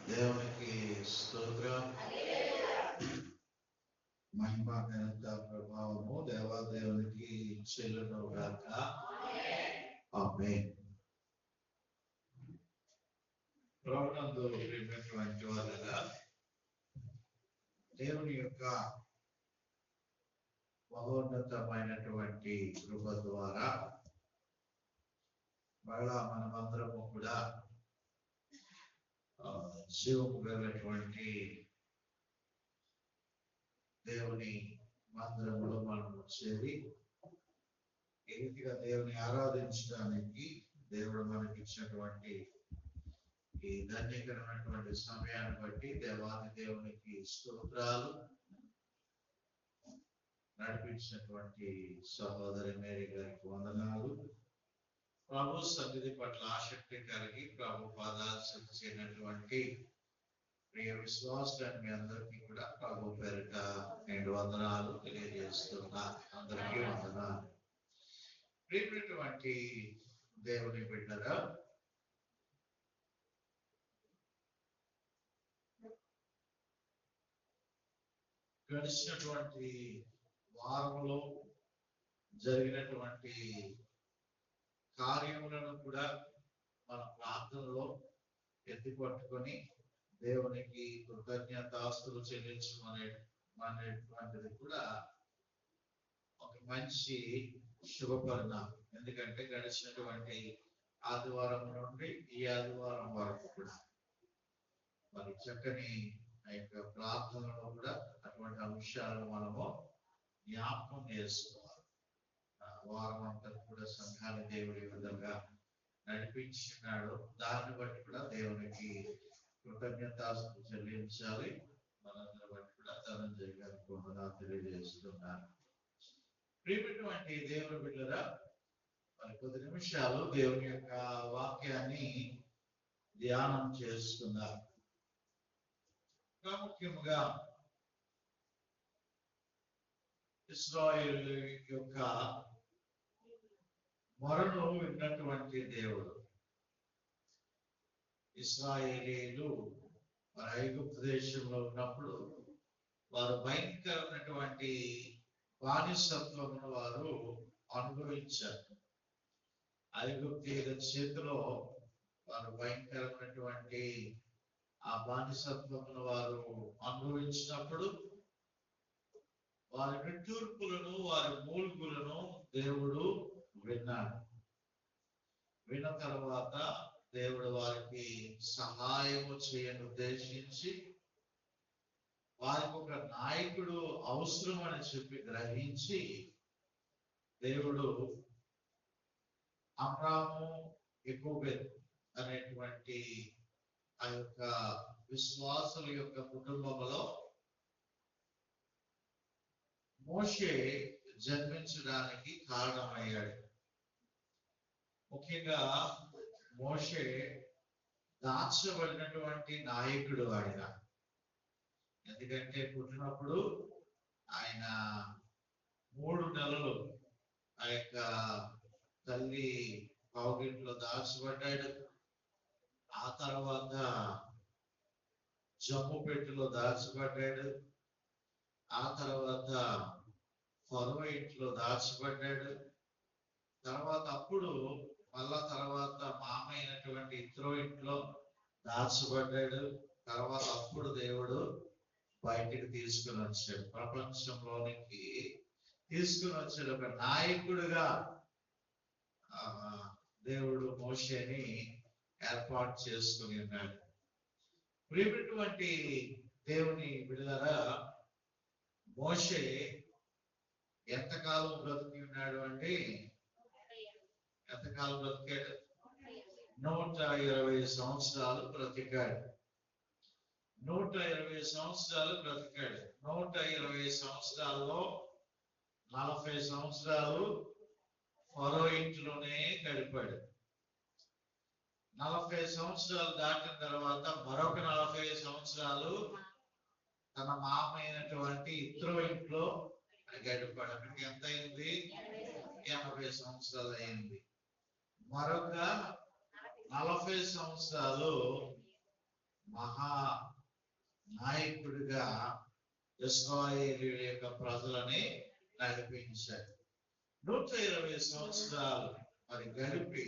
దేవునికి స్తోత్రం. మహిమ ఘనత ప్రభావము దేవాదేవునికి చెల్లును గాక. ఆమేన్. ప్రభునందు ప్రియమైనటువంటి వారుగా దేవుని యొక్క మహోన్నతమైనటువంటి కృప ద్వారా మళ్ళా మనమందరము కూడా జీవము కలిగినటువంటి దేవుని మందిరంలో మనము చేరి ఈ రీతిగా దేవుని ఆరాధించడానికి దేవుడు మనకి ఇచ్చినటువంటి ఈ ధన్యకరమైనటువంటి సమయాన్ని బట్టి దేవాది దేవునికి స్తోత్రాలు. నడిపించినటువంటి సహోదరి మేరీ గారికి వందనాలు. ప్రభు సన్నిధి పట్ల ఆసక్తి కలిగి ప్రభు పాదాలు చేయనటువంటి ప్రియ విశ్వాసాన్ని మీ అందరికీ కూడా ప్రభు పేరిట నేను వందనాలు తెలియజేస్తున్నా. అందరికీ వందనాలు. ప్రియమైనటువంటి దేవుని బిడ్డరా, గడిచినటువంటి వారంలో జరిగినటువంటి కార్యములను కూడా మన ప్రార్థనలో ఎత్తిపట్టుకొని దేవునికి కృతజ్ఞతాస్తులు చెల్లించమనేటువంటిది కూడా ఒక మంచి శుభపరిణామం. ఎందుకంటే గడిచినటువంటి ఆదివారం నుండి ఈ ఆదివారం వరకు కూడా మరి చక్కని ఆ యొక్క ప్రార్థనలో కూడా అటువంటి అంశాలను మనము జ్ఞాపకం చేసుకోవాలి. వారం అంతా కూడా సంఘాన్ని దేవుడి విధంగా నడిపించినాడు. దాన్ని బట్టి కూడా దేవునికి కృతజ్ఞతాస్తులు చెల్లించాలి. మనందరి బట్టి కూడా ధనంజయ గారికి వందనాలు తెలియజేస్తున్నాను. ప్రియమైనటువంటి దేవుని బిడ్డరా, మరి కొద్ది నిమిషాలు దేవుని యొక్క వాక్యాన్ని ధ్యానం చేసుకుందాం. ప్రాముఖ్యముగా ఇశ్రాయేలు యొక్క మొరను విన్నటువంటి దేవుడు. ఇశ్రాయేలీలు మరి ఐగుప్తు దేశంలో ఉన్నప్పుడు వారు భయంకరమైనటువంటి బానిసత్వమును వారు అనుభవించారు. ఐగుప్తీయుల చేతిలో వారు భయంకరమైనటువంటి ఆ బానిసత్వమును వారు అనుభవించినప్పుడు వారి నిట్టూర్పులను వారి మూల్గులను దేవుడు విన్నాడు. విన్న తర్వాత దేవుడు వారికి సహాయము చేయని ఉద్దేశించి వారికి ఒక నాయకుడు అవసరం అని చెప్పి గ్రహించి దేవుడు అబ్రాము యెకోబెతు అనేటువంటి ఆ యొక్క విశ్వాసుల యొక్క కుటుంబంలో మోషే జన్మించడానికి కారణమయ్యాడు. ముఖ్యంగా మోషే దాచబడినటువంటి నాయకుడు ఆయన. ఎందుకంటే పుట్టినప్పుడు ఆయన 3 నెలలు ఆ యొక్క తల్లి కౌగిట్లో దాచబడ్డాడు. ఆ తర్వాత జమ్ము పెట్టెలో దాచబడ్డాడు. ఆ తర్వాత ఫరో ఇంట్లో దాచబడ్డాడు. తర్వాత అప్పుడు మళ్ళా తర్వాత మామ అయినటువంటి ఇత్రో ఇంట్లో దాచబడ్డాడు. తర్వాత అప్పుడు దేవుడు బయటికి తీసుకుని వచ్చాడు, ప్రపంచంలోనికి తీసుకుని వచ్చాడు. ఒక నాయకుడిగా దేవుడు మోషేని ఏర్పాటు చేసుకుని ఉన్నాడు. ప్రియమైనటువంటి దేవుని బిడ్డలారా, మోషే ఎంతకాలం బ్రతికి ఉన్నాడు అంటే, ఎంతకాలం బ్రతికాడు? 120 సంవత్సరాలు బ్రతికాడు. 120 సంవత్సరాలు బ్రతికాడు. 120 సంవత్సరాల్లో 40 సంవత్సరాలు ఫరో ఇంట్లోనే గడిపాడు. 40 సంవత్సరాలు దాటిన తర్వాత మరొక 40 సంవత్సరాలు తన మామ అయినటువంటి ఇత్రో ఇంట్లో గడిపాడు. అక్కడికి ఎంత అయింది? 80 సంవత్సరాలు అయింది. మరొక 40 సంవత్సరాలు మహా నాయకుడిగా ఇశ్రాయేలీయుల యొక్క ప్రజలని నడిపించాడు. 120 సంవత్సరాలు మరి గడిపి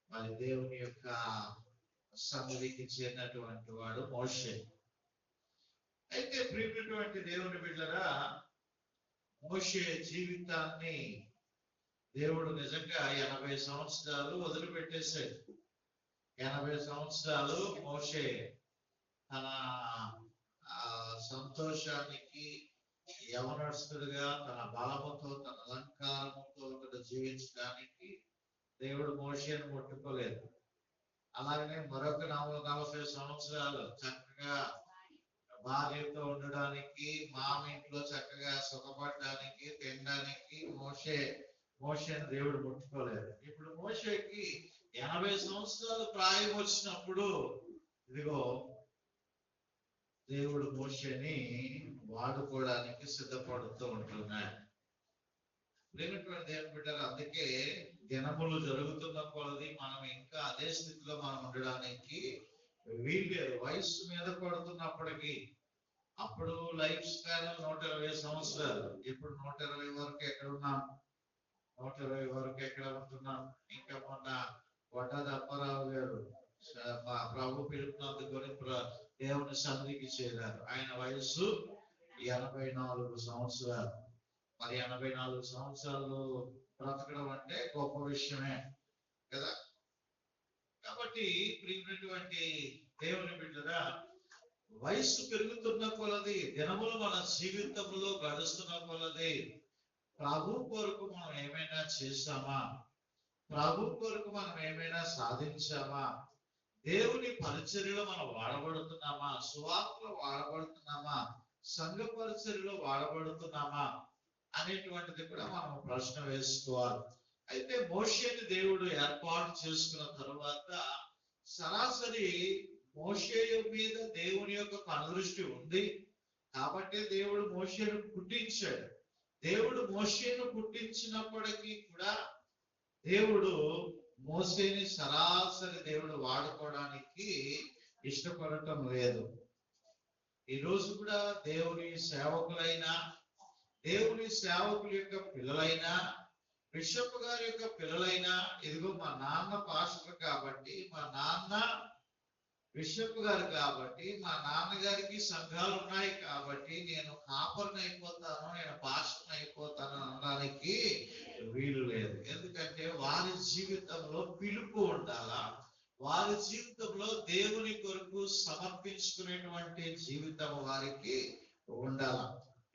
మరి దేవుని యొక్క సన్నిధికి చేరినటువంటి వాడు మోషే. అయితే ప్రియమైనటువంటి దేవుని బిడ్డరా, మోషే జీవితాన్ని దేవుడు నిజంగా 80 సంవత్సరాలు వదిలిపెట్టేశాడు. 80 సంవత్సరాలు మోషే తన సంతోషానికి యవనస్తుడిగా తన బలముతో తన అలంకారముతో జీవించడానికి దేవుడు మోషేను ముట్టుకోలేదు. అలాగనే మరొక 40 సంవత్సరాలు చక్కగా భార్యతో ఉండడానికి, మామ ఇంట్లో చక్కగా సుఖపడడానికి, తినడానికి మోషేను దేవుడు ముట్టుకోలేదు. ఇప్పుడు మోషేకి 80 సంవత్సరాలు ప్రాయం వచ్చినప్పుడు ఇదిగో దేవుడు మోషేని వాడుకోవడానికి సిద్ధపడుతూ ఉంటున్నాడు. లేనటువంటి దేవుని బిడ్డలు, అందుకే దినములు జరుగుతున్న కొలది మనం ఇంకా అదే స్థితిలో మనం ఉండడానికి వీల్లేదు. వయస్సు మీద పడుతున్నప్పటికీ అప్పుడు లైఫ్ స్పాన్ 120 సంవత్సరాలు, ఇప్పుడు 120 వరకు ఎక్కడ ఉన్నాం, 120 వరకు ఎక్కడ ఉంటున్నాం. ఇంకా మొన్న వడ్డాది అప్పారావు గారు ప్రభు పిలుపునందుకొని దేవుని సన్నిధికి చేరారు. ఆయన వయస్సు 84 సంవత్సరాలు. మరి 84 సంవత్సరాలు బ్రతకడం అంటే గొప్ప విషయమే కదా. కాబట్టి ప్రియమైనటువంటి దేవుని బిడ్డరా, వయస్సు పెరుగుతున్న కొలది, దినములు మన జీవితంలో గడుస్తున్న కొలది ప్రభు కొరకు మనం ఏమైనా చేశామా, ప్రభు కొరకు మనం ఏమైనా సాధించామా, దేవుని పరిచర్యలో మనం వాడబడుతున్నామా, సువార్తలో వాడబడుతున్నామా, సంఘ పరిచర్యలో వాడబడుతున్నామా అనేటువంటిది కూడా మనం ప్రశ్న వేసుకోవాలి. అయితే మోషేని దేవుడు ఏర్పాటు చేసుకున్న తరువాత సరాసరి మోషే మీద దేవుని యొక్క కనుదృష్టి ఉంది కాబట్టి దేవుడు మోషేను పుట్టించాడు. దేవుడు మోషేను పుట్టించినప్పటికీ కూడా దేవుడు మోషేని సరాసరి దేవుడు వాడుకోవడానికి ఇష్టపడటం లేదు. ఈ రోజు కూడా దేవుని సేవకులైనా, దేవుని సేవకుల యొక్క పిల్లలైనా, బిషప్ గారి యొక్క పిల్లలైనా, ఇదిగో మా నాన్న పాస్టర్ కాబట్టి, మా నాన్న బిషప్ గారు కాబట్టి, మా నాన్నగారికి సంఘాలు ఉన్నాయి కాబట్టి నేను కాపర్ని అయిపోతాను, నేను పాస్టర్ని అయిపోతాను అనడానికి వీలు లేదు. ఎందుకంటే వారి జీవితంలో పిలుపు ఉండాలా, వారి జీవితంలో దేవుని కొరకు సమర్పించుకునేటువంటి జీవితం వారికి ఉండాల.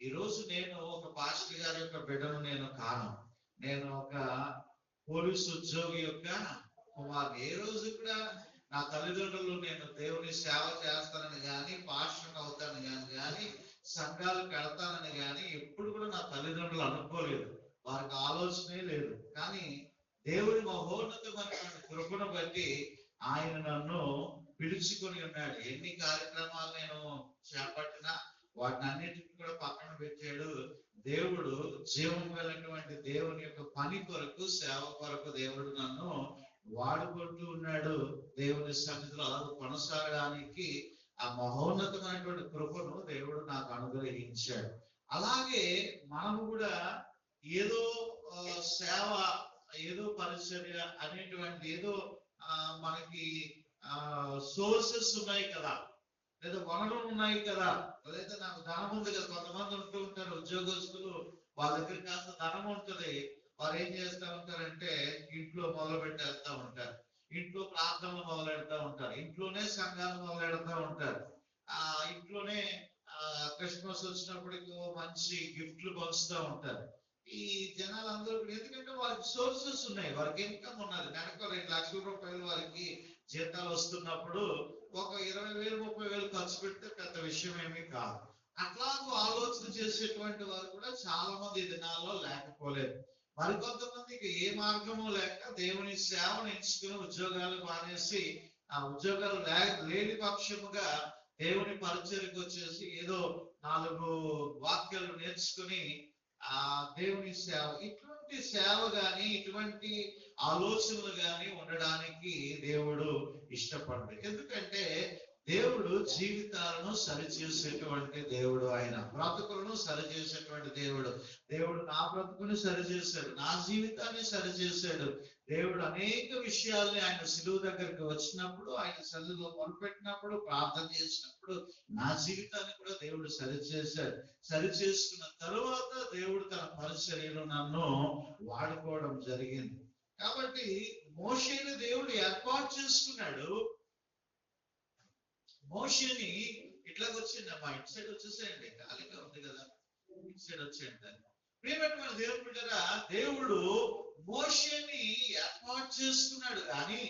ఈరోజు నేను ఒక పాస్టర్ గారి యొక్క బిడ్డను నేను కాను, నేను ఒక పోలీసు ఉద్యోగి యొక్క కుమార్ని. ఏ రోజు కూడా నా తల్లిదండ్రులు నేను దేవుని సేవ చేస్తానని కానీ, పాస్టర్ అవుతానని కానీ, సంఘాలు కడతానని కానీ ఎప్పుడు కూడా నా తల్లిదండ్రులు అనుకోలేదు. వారికి ఆలోచనే లేదు. కానీ దేవుడి మహోన్నతమైనటువంటి కృపను బట్టి ఆయన నన్ను పిలుచుకొని ఉన్నాడు. ఎన్ని కార్యక్రమాలు నేను చేపట్టినా వాటిని అన్నిటిని కూడా పక్కన పెట్టాడు. దేవుడు జీవం కలిగినటువంటి దేవుని యొక్క పని కొరకు, సేవ కొరకు దేవుడు నన్ను వాడుకుంటూ ఉన్నాడు. దేవుని సన్నిధిలో కొనసాగడానికి ఆ మహోన్నతమైనటువంటి కృపను దేవుడు నాకు అనుగ్రహించాడు. అలాగే మనము కూడా ఏదో సేవ, ఏదో పరిచర్య అనేటువంటి ఏదో మనకి సోర్సెస్ ఉన్నాయి కదా, లేదా వనరులు ఉన్నాయి కదా, లేదా నాకు ధనం ఉంది కదా. కొంతమంది ఉంటూ ఉంటారు ఉద్యోగస్తులు, వాళ్ళ దగ్గర కాస్త ధనం ఉంటుంది, వారు ఏం చేస్తూ ఉంటారంటే ఇంట్లో మొదలు పెట్టేస్తా ఉంటారు, ఇంట్లో ప్రార్థనలు మొదలెడతా ఉంటారు, ఇంట్లోనే సంఘాలు మొదలెడతా ఉంటారు, ఇంట్లోనే క్రిస్మస్ వచ్చినప్పటికి మంచి గిఫ్ట్లు పంచుతూ ఉంటారు. ఈ జనాలందరూ ఎందుకంటే వారికి సోర్సెస్ ఉన్నాయి, వారికి ఇన్కమ్ ఉన్నది. నెలకు 2 లక్షల రూపాయలు వారికి జీతాలు వస్తున్నప్పుడు ఒక 20,000 30,000 ఖర్చు పెడితే పెద్ద విషయం ఏమీ కాదు. అట్లాగూ ఆలోచన చేసేటువంటి వారు కూడా చాలా మంది దినాల్లో లేకపోలేదు. మరికొంతమందికి ఏ మార్గము లేక దేవుని సేవను ఎంచుకుని ఉద్యోగాలు మానేసి, ఆ ఉద్యోగాలు లేని పక్షముగా దేవుని పరిచర్యకు వచ్చేసి ఏదో 4 వాక్యాలు నేర్చుకుని ఆ దేవుని సేవ, ఇటువంటి సేవ గాని, ఇటువంటి ఆలోచనలు గాని ఉండడానికి దేవుడు ఇష్టపడదు. ఎందుకంటే దేవుడు జీవితాలను సరిచేసేటువంటి దేవుడు. ఆయన బ్రతుకులను సరిచేసేటువంటి దేవుడు. దేవుడు నా బ్రతుకుని సరిచేశాడు, నా జీవితాన్ని సరిచేశాడు. దేవుడు అనేక విషయాల్ని ఆయన సిలువ దగ్గరికి వచ్చినప్పుడు, ఆయన సన్నిధిలో మొదలుపెట్టినప్పుడు, ప్రార్థన చేసినప్పుడు నా జీవితాన్ని కూడా దేవుడు సరిచేశాడు. సరిచేసుకున్న తరువాత దేవుడు తన పరిచర్యలో నన్ను వాడుకోవడం జరిగింది. కాబట్టి మోషేని దేవుడు ఏర్పాటు చేసుకున్నాడు. మోషేని ఇట్లాగ వచ్చిందమ్మా, ఇటు సైడ్ వచ్చేసేయండి, ఖాళీగా ఉంది కదా, ఇటు సైడ్ వచ్చేయండి. ప్రియమైన దేవుడు బిడ్డరా, దేవుడు మోషేని ఏర్పాటు చేసుకున్నాడు, కానీ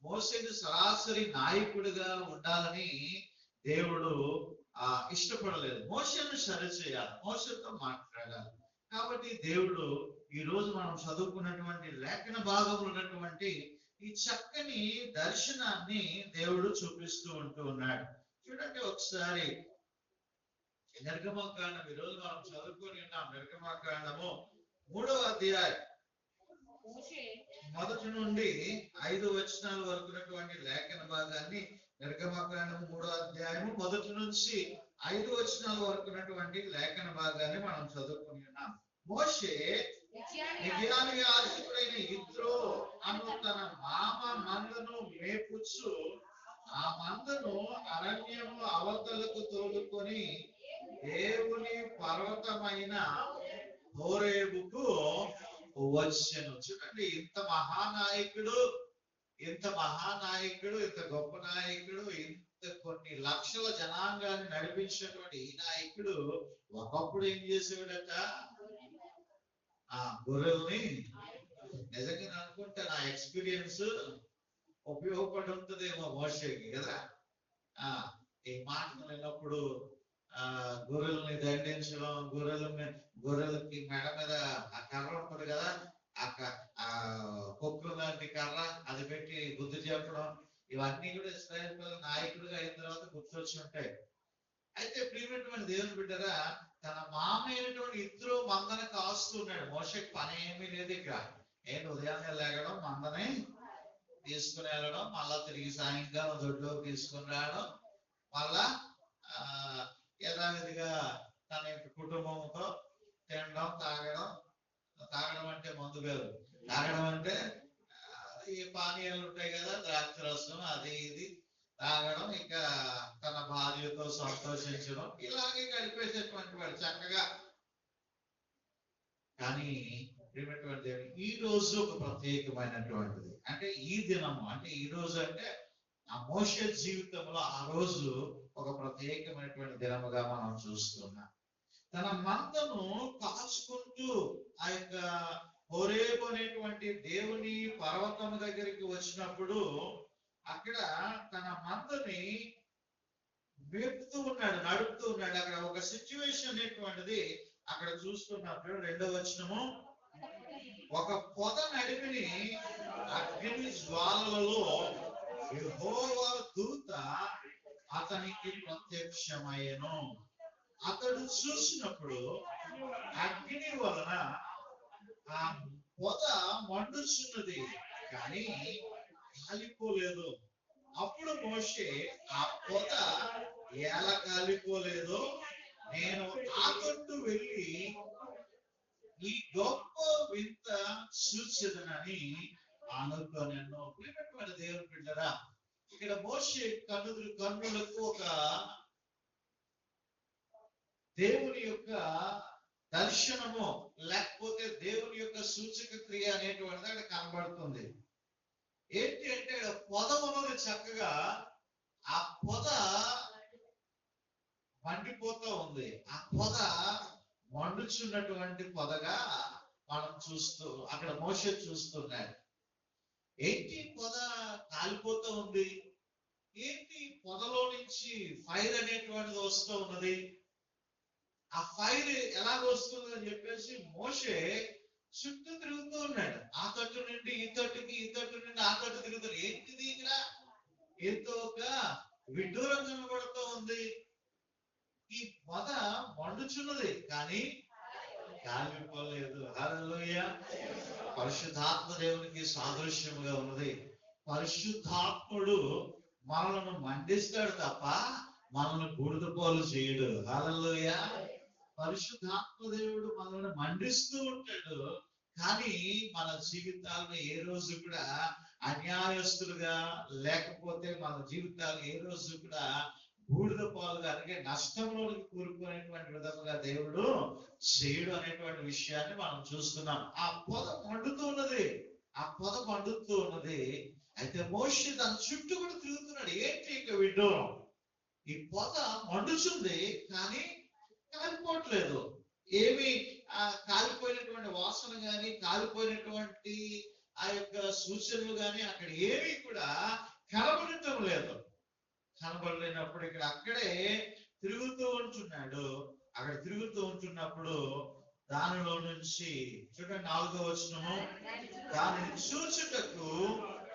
మోషేని సరాసరి నాయకుడిగా ఉండాలని దేవుడు ఇష్టపడలేదు. మోషేను సరిచేయాలి, మోషేతో మాట్లాడాలి. కాబట్టి దేవుడు ఈ రోజు మనం చదువుకున్నటువంటి లేఖన భాగంలో ఉన్నటువంటి ఈ చక్కని దర్శనాన్ని దేవుడు చూపిస్తూ ఉంటూ ఉన్నాడు. చూడండి ఒకసారి నిర్గమకాండం, ఈ రోజు మనం చదువుకొని ఉన్నాం. నిర్గమకాండము 3వ అధ్యాయం 1 నుండి 5 వచనాల వరకు ఉన్నటువంటి లేఖన భాగాన్ని, నిర్గమకాండం 3వ అధ్యాయము 1 నుంచి 5 వచనాల వరకు ఉన్నటువంటి లేఖన భాగాన్ని మనం చదువుకొని ఉన్నాం. మోషే మిద్యాను యాజకుడైన యిత్రో అను తన మామ మందను మేపుచ్చు, ఆ మందను అరణ్యము అవతలకు తోలుకొని దేవుని పర్వతమైన హోరేబుకు వచ్చెను. చూడండి, ఇంత మహానాయకుడు, ఇంత గొప్ప నాయకుడు, ఇంత కొన్ని లక్షల జనాంగాన్ని నడిపించినటువంటి ఈ నాయకుడు ఒకప్పుడు ఏం చేసేవాడట? గొర్రెల్ని, నిజంగా అనుకుంటే నా ఎక్స్పీరియన్స్ ఉపయోగపడి ఉంటుందేమో మోషేకి కదా. ఈ మాటలు విన్నప్పుడు గొర్రెల్ని దండించడం, గొర్రెలకి మెడ మీద ఆ కర్ర ఉంటుంది కదా, ఆ కొక్కులు లాంటి కర్ర, అది పెట్టి బుద్ధి చెప్పడం, ఇవన్నీ కూడా ఇశ్రాయేలు పిల్లల నాయకుడిగా అయిన తర్వాత గుర్తొచ్చి ఉంటాయి. అయితే ప్రియమైనటువంటి దేవుని బిడ్డరా, తన మామ అయినటువంటి యిత్రో మందను కాస్తున్నాడు. మోషేకి పని ఏమీ లేదు ఇక్కడ. ఉదయాన్నే లేగడం, మందని తీసుకుని వెళ్ళడం, మళ్ళా తిరిగి సాయంకాలం దొడ్లోకి తీసుకుని రావడం, మళ్ళా యథావిధిగా తన యొక్క కుటుంబంతో తినడం, తాగడం అంటే మందు కాదు, తాగడం అంటే ఈ పానీయాలు ఉంటాయి కదా, ద్రాక్ష రసం, అది ఇది తాగడం, ఇక తన భార్యతో సంతోషించడం, ఇలాగే గడిపేసేటువంటి వాడు చక్కగా. కానీ ఈ రోజు ఒక ప్రత్యేకమైనటువంటిది. అంటే ఈ దినము, అంటే ఈ రోజు అంటే ఆ మోషే జీవితంలో ఆ రోజు ఒక ప్రత్యేకమైనటువంటి దినముగా మనం చూస్తున్నాం. తన మందను కాచుకుంటూ ఆ యొక్క హోరేబు అనేటువంటి దేవుని పర్వతం దగ్గరికి వచ్చినప్పుడు అక్కడ తన మందని మేపుతూ ఉన్నాడు, నడుపుతూ ఉన్నాడు. అక్కడ ఒక సిచ్యువేషన్ అనేటువంటిది అక్కడ చూస్తున్నప్పుడు 2వ వచనము, ఒక పొద నడిమిని అగ్ని జ్వాలలలో యెహోవా దూత అతనికి ప్రత్యక్షమయ్యెను. అతడు చూసినప్పుడు అగ్ని వలన ఆ పొద మండుచున్నది, కానీ కాలిపోలేదు. అప్పుడు మోషే, ఆ పొద ఎలా కాలిపోలేదో నేను ఆ తట్టు వెళ్ళి ఈ గొప్ప వింత చూచెదనని అనుకొనెను. ప్రియమైన దేవుని బిడ్డరా, ఇక్కడ మోషే కన్నులకు ఒక దేవుని యొక్క దర్శనము, లేకపోతే దేవుని యొక్క సూచక క్రియ అనేటువంటిది అక్కడ కనబడుతుంది. ఏంటి అంటే పొద ఉన్నది చక్కగా, ఆ పొద మండిపోతూ ఉంది. ఆ పొద మండుచున్నటువంటి పొదగా మనం అక్కడ మోషే చూస్తున్నాడు. ఏంటి పొద కాలిపోతూ ఉంది? ఏంటి పొదలో నుంచి ఫైర్ అనేటువంటిది వస్తూ ఉన్నది? ఆ ఫైర్ ఎలాగ వస్తుంది అని చెప్పేసి మోషే చుట్టూ తిరుగుతూ ఉన్నాడు. ఆ తట్టు నుండి ఈ తట్టుకి, ఈ తట్టు నుండి ఆ తట్టు తిరుగుతాడు. ఏంటిది ఇక్కడ? ఎంతో ఒక విడ్డూరం కనబడుతూ ఉంది. ఈ పొద మండుచున్నది, కానీ కాలిపోలేదు. హల్లెలూయా! పరిశుద్ధాత్మ దేవునికి సాదృశ్యముగా ఉన్నది. పరిశుద్ధాత్ముడు మనలను మండిస్తాడు తప్ప మనల్ని బూడిద పాలు చేయడు. హల్లెలూయా. పరిశుద్ధాత్మ దేవుడు మనల్ని మండిస్తూ ఉంటాడు. కానీ మన జీవితాలను ఏ రోజు కూడా అన్యాయస్తులుగా, లేకపోతే మన జీవితాలు ఏ రోజు కూడా బూడిద పాలుగా, అంటే నష్టంలోనికి కూరుకునేటువంటి విధంగా దేవుడు చేయడు అనేటువంటి విషయాన్ని మనం చూస్తున్నాం. ఆ పొద మండుతూ ఉన్నది, ఆ పొద మండుతూ ఉన్నది. అయితే మోషే దాని చుట్టూ కూడా తిరుగుతున్నాడు. ఏంటి ఇక విడ్డూరం, ఈ పొద మండుచుంది కానీ కాలిపోవట్లేదు. ఏమి కాలిపోయినటువంటి వాసన గాని, కాలిపోయినటువంటి ఆ యొక్క సూచనలు గాని అక్కడ ఏమీ కూడా కనబడటం లేదు. కనబడలేనప్పుడు ఇక్కడ అక్కడే తిరుగుతూ ఉంటున్నాడు. అక్కడ తిరుగుతూ ఉంటున్నప్పుడు దానిలో నుంచి చూడండి 4వ వచనము, దానిని చూచుటకు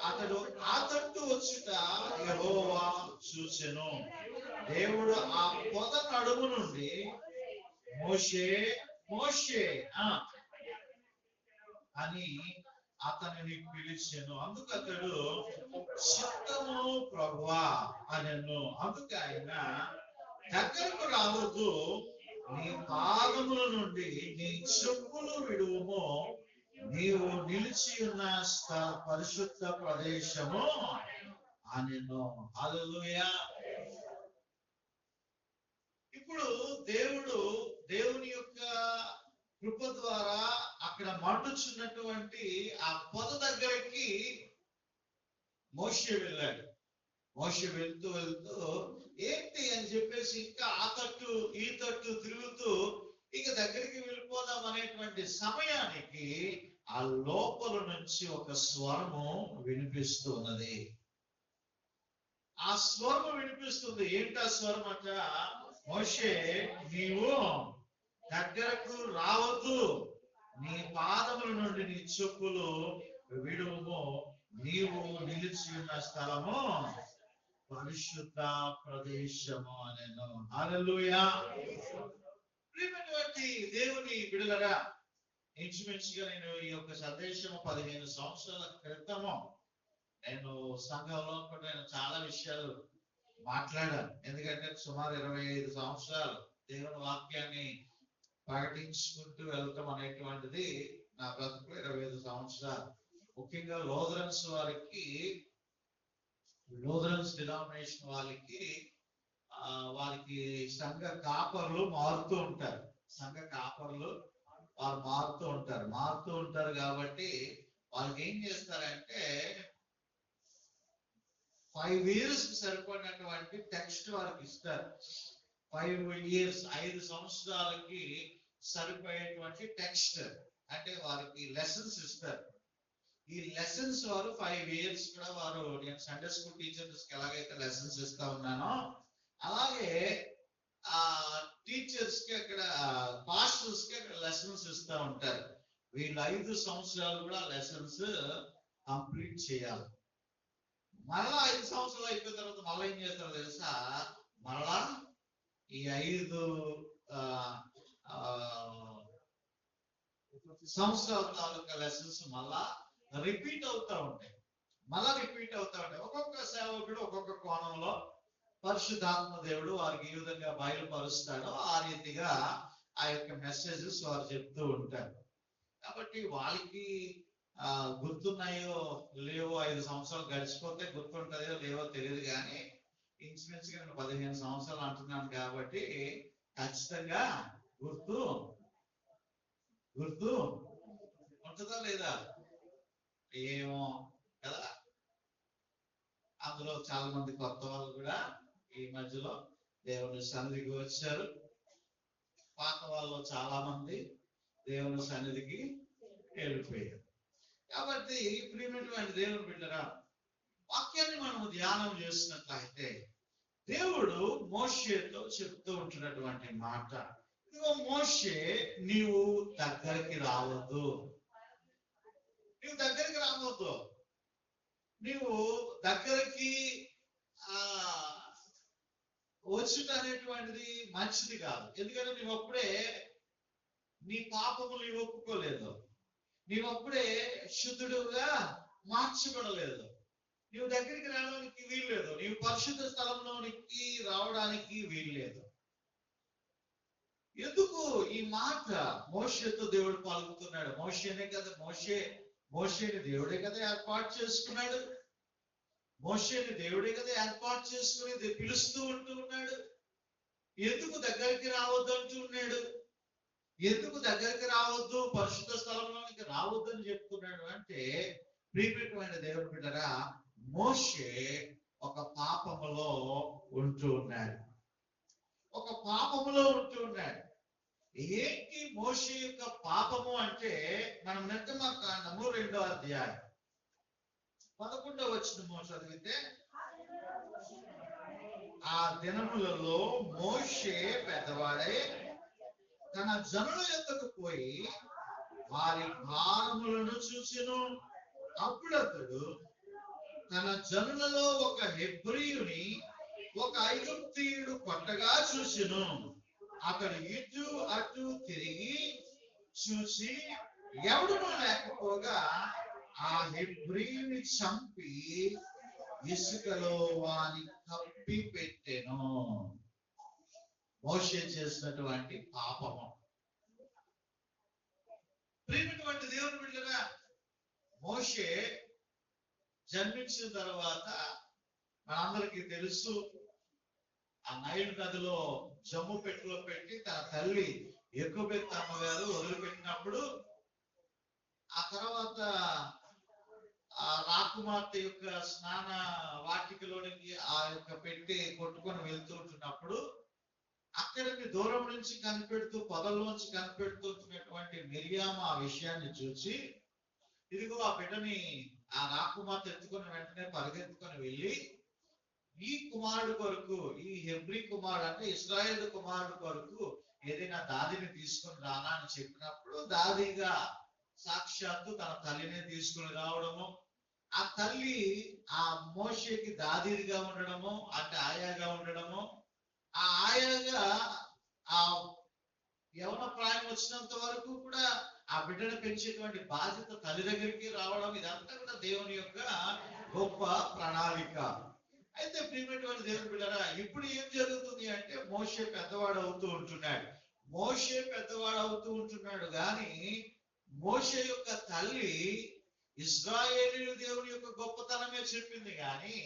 అతడు ఆ తట్టు వచ్చుట యెహోవా చూచెను. దేవుడు ఆ పొద నడుము నుండి మోషే మోషే అని అతనిని పిలిచెను. అందుకు అతడు చిత్తము ప్రభువా అనెను. అందుకు ఆయన దగ్గరకు రావద్దు, నీ పాదముల నుండి నీ చెప్పులు విడువుము, నీవు నిలిచి ఉన్న పరిశుద్ధ ప్రదేశము అనెను. హల్లెలూయా. ఇప్పుడు దేవుని యొక్క కృప ద్వారా అక్కడ మండుచున్నటువంటి ఆ పొద దగ్గరికి మోషే వెళ్ళాడు. మోషే వెళ్తూ ఏంటి అని చెప్పేసి ఇంకా ఆ తట్టు ఈ తట్టు తిరుగుతూ ఇక దగ్గరికి వెళ్ళిపోదాం అనేటువంటి సమయానికి ఆ లోపల నుంచి ఒక స్వరము వినిపిస్తున్నది. ఆ స్వరము వినిపిస్తుంది. ఏంటి ఆ స్వరం అంట? మోషే, నీవు దగ్గరకు రావద్దు, నీ పాదముల నుండి నీ చెప్పులు విడువుము, నీవు నిలిచి ఉన్న స్థలము పరిశుద్ధ ప్రదేశము అనెను. హల్లెలూయా. ప్రియమైనటువంటి దేవుని బిడ్డలారా, ఇంచుమించుగా నేను ఈ యొక్క సందేశము 15 సంవత్సరాల క్రితము నేను సంఘంలో నేను చాలా విషయాలు మాట్లాడాను. ఎందుకంటే సుమారు 25 సంవత్సరాలు దేవుని వాక్యాన్ని ప్రకటించుకుంటూ వెళ్ళటం అనేటువంటిది నా బ్రతుకు 25 సంవత్సరాలు. ముఖ్యంగా లూథరన్స్ డినామినేషన్ వారికి సంఘ కాపర్లు మారుతూ ఉంటారు. వారు మారుతూ ఉంటారు కాబట్టి వాళ్ళకి ఏం చేస్తారంటే 5 years సరిపడినటువంటి టెక్స్ట్ వారికి ఇస్తారు. 5 years 5 సంవత్సరాలకి సరిపోయేటువంటి టెక్స్ట్ అంటే వారికి లెసన్స్ ఇస్తారు. ఈ లెసన్స్ వారు 5 years కూడా వారు, నేను సండే స్కూల్ టీచర్స్ కి ఎలాగైతే లెసన్స్ ఇస్తా ఉన్నానో అలాగే ఆ టీచర్స్ కి అక్కడ పాస్టర్స్ కి అక్కడ లెసన్స్ ఇస్తా ఉంటారు. వీళ్ళు 5 సంవత్సరాలు కూడా లెసన్స్ కంప్లీట్ చేయాలి. మరలా 5 సంవత్సరాలు అయిపోయిన తర్వాత మళ్ళీ ఏం చేస్తారో తెలుసా? మరలా ఈ 5 సంవత్సరాల తాలూకా లెసన్స్ మళ్ళా రిపీట్ అవుతా ఉంటాయి. ఒక్కొక్క సేవకుడు ఒక్కొక్క కోణంలో పరిశుద్ధాత్మ దేవుడు వారికి ఈ విధంగా బయలుపరుస్తాడో ఆ రీతిగా ఆ యొక్క మెసేజెస్ వారు చెప్తూ ఉంటారు. కాబట్టి వాళ్ళకి గుర్తున్నాయో లేవో, 5 సంవత్సరాలు గడిచిపోతే గుర్తుంటుందో లేవో తెలియదు, కానీ ఇన్సూరెన్స్గా నేను 15 సంవత్సరాలు అంటున్నాను కాబట్టి ఖచ్చితంగా గుర్తు ఉంటుందా లేదా ఏమో కదా. అందులో చాలా మంది కొత్త వాళ్ళు కూడా ఈ మధ్యలో దేవుని సన్నిధికి వచ్చారు. పాత వాళ్ళు చాలా మంది దేవుని సన్నిధికి వెళ్ళిపోయారు. కాబట్టి ప్రియమైనటువంటి దేవుని బిడ్డరా, వాక్యాన్ని మనం ధ్యానం చేసినట్లయితే దేవుడు మోషేతో చెప్తూ ఉంటున్నటువంటి మాట, ఇదిగో మోషే, నీవు దగ్గరికి రావద్దు, నీవు దగ్గరికి వచ్చుట అనేటువంటిది మంచిది కాదు. ఎందుకంటే నీవు అప్పుడే నీ పాపములు ఒప్పుకోలేదు, నీవు అప్పుడే శుద్ధుడుగా మార్చబడలేదు, నీవు దగ్గరికి రావడానికి వీల్లేదు, నీవు పరిశుద్ధ స్థలంలోనికి రావడానికి వీల్లేదు. ఎందుకు ఈ మాట మోషేతో దేవుడు పలుకుతున్నాడు? మోషేని దేవుడే కదా ఏర్పాటు చేసుకున్నాడు. మోషేని దేవుడే కదా ఏర్పాటు చేసుకుని పిలుస్తూ ఉంటూ ఉన్నాడు. ఎందుకు దగ్గరికి రావద్దు అంటూ ఉన్నాడు? ఎందుకు దగ్గరికి రావద్దు, పరిశుద్ధ స్థలంలోనికి రావద్దు అని చెప్తున్నాడు అంటే, ప్రియమైన దేవుని బిడ్డరా, మోషే ఒక పాపములో ఉంటూ ఉన్నాడు. ఒక పాపములో ఉంటూ ఉన్నాడు. ఏంటి మోషే యొక్క పాపము అంటే, మనం నిర్గమకాండము 2వ అధ్యాయం 11వ వచనము చదివితే, ఆ దినములలో మోషే పెద్దవాడై తన జనుల యొద్దకు పోయి వారి భారములను చూసెను. అప్పుడు అతడు తన జనులలో ఒక హెబ్రీయుని ఒక ఐగుప్తీయుడు కొట్టగా చూసెను. అతడు ఇటు అటు తిరిగి చూసి ఎవడునూ లేకపోగా ఆ హెబ్రీయుని చంపి ఇసుకలో వాని కప్పి పెట్టెను. మోషే చేసినటువంటి పాపము. ప్రియమైనటువంటి దేవుని బిడ్డలారా, మోషే జన్మించిన తర్వాత మనందరికీ తెలుసు, ఆ నైల్ నదిలో జమ్ము పెట్టులో పెట్టి తన తల్లి ఎగుబెత్త అమ్మగారు వదిలిపెట్టినప్పుడు, ఆ తర్వాత ఆ రాకుమార్తె యొక్క స్నాన వాటికలోనికి ఆ యొక్క పెట్టి కొట్టుకొని వెళ్తూ ఉంటున్నప్పుడు, అక్కడికి దూరం నుంచి కనిపెడుతూ పొదల్లోంచి కనిపెడుతుంటున్నటువంటి మిరియాము ఆ విషయాన్ని చూసి, ఇదిగో ఆ బిడ్డని ఆ రాకుమార్తె ఎత్తుకుని వెంటనే పరిగెత్తుకొని వెళ్ళి, ఈ కుమారుడు కొరకు, ఈ హెబ్రీ కుమారుడు అంటే ఇశ్రాయేల్ కుమారుడు కొరకు ఏదైనా దాదిని తీసుకొని రానా అని చెప్పినప్పుడు, దాదిగా సాక్షాత్తు తన తల్లిని తీసుకుని రావడము, ఆ తల్లి ఆ మోషేకి దాదిగా ఉండడము, అంటే ఆయాగా ఉండడము, ఆ ఆయాగా ఆ యవన ప్రాయం వచ్చినంత వరకు కూడా ఆ బిడ్డను పెంచేటువంటి బాధ్యత తల్లి దగ్గరికి రావడం, ఇదంతా కూడా దేవుని యొక్క గొప్ప ప్రణాళిక. అయితే ప్రియమైనటువంటి దేవుని బిడ్డరా, ఇప్పుడు ఏం జరుగుతుంది అంటే, మోషే పెద్దవాడు అవుతూ ఉంటున్నాడు కానీ మోషే యొక్క తల్లి ఇశ్రాయేలీయుల దేవుని యొక్క గొప్పతనమే చెప్పింది కానీ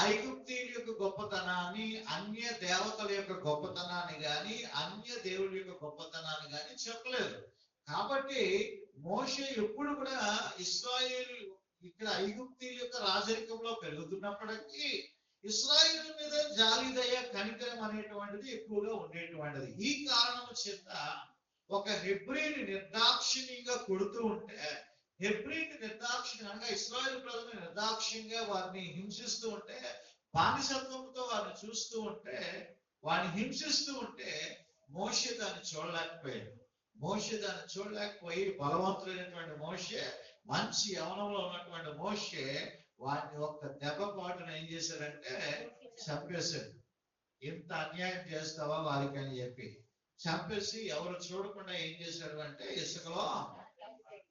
ఐగుప్తీయుల యొక్క గొప్పతనాన్ని, అన్య దేవతల యొక్క గొప్పతనాన్ని గాని, అన్య దేవుడి యొక్క గొప్పతనాన్ని గాని చెప్పలేదు. కాబట్టి మోషే ఎప్పుడు కూడా ఇశ్రాయేలు ఇక్కడ ఐగుప్తీయుల యొక్క రాజరికంలో పెరుగుతున్నప్పటికీ ఇశ్రాయేలు మీద జాలి, దయ, కనికరం అనేటువంటిది ఎక్కువగా ఉండేటువంటిది. ఈ కారణం చేత ఒక హెబ్రీని నిర్దాక్షిణ్యంగా కొడుతూ ఉంటే, హెబ్రీని నిర్దాక్షిణ్యం అనగా ఇశ్రాయేలు ప్రజలను నిర్దాక్షిణ్యంగా వారిని హింసిస్తూ ఉంటే, బానిసత్వంతో వారిని చూస్తూ ఉంటే, వారిని హింసిస్తూ ఉంటే, మోషే దాన్ని చూడలేకపోయి బలవంతుడైనటువంటి మోషే, మంచి యవనంలో ఉన్నటువంటి మోషే వారిని ఒక్క దెబ్బ పాటును ఏం చేశాడంటే చంపేశాడు. ఇంత అన్యాయం చేస్తావా వారికి అని చెప్పి చంపేసి ఎవరు చూడకుండా ఏం చేశాడు అంటే ఇసుకలో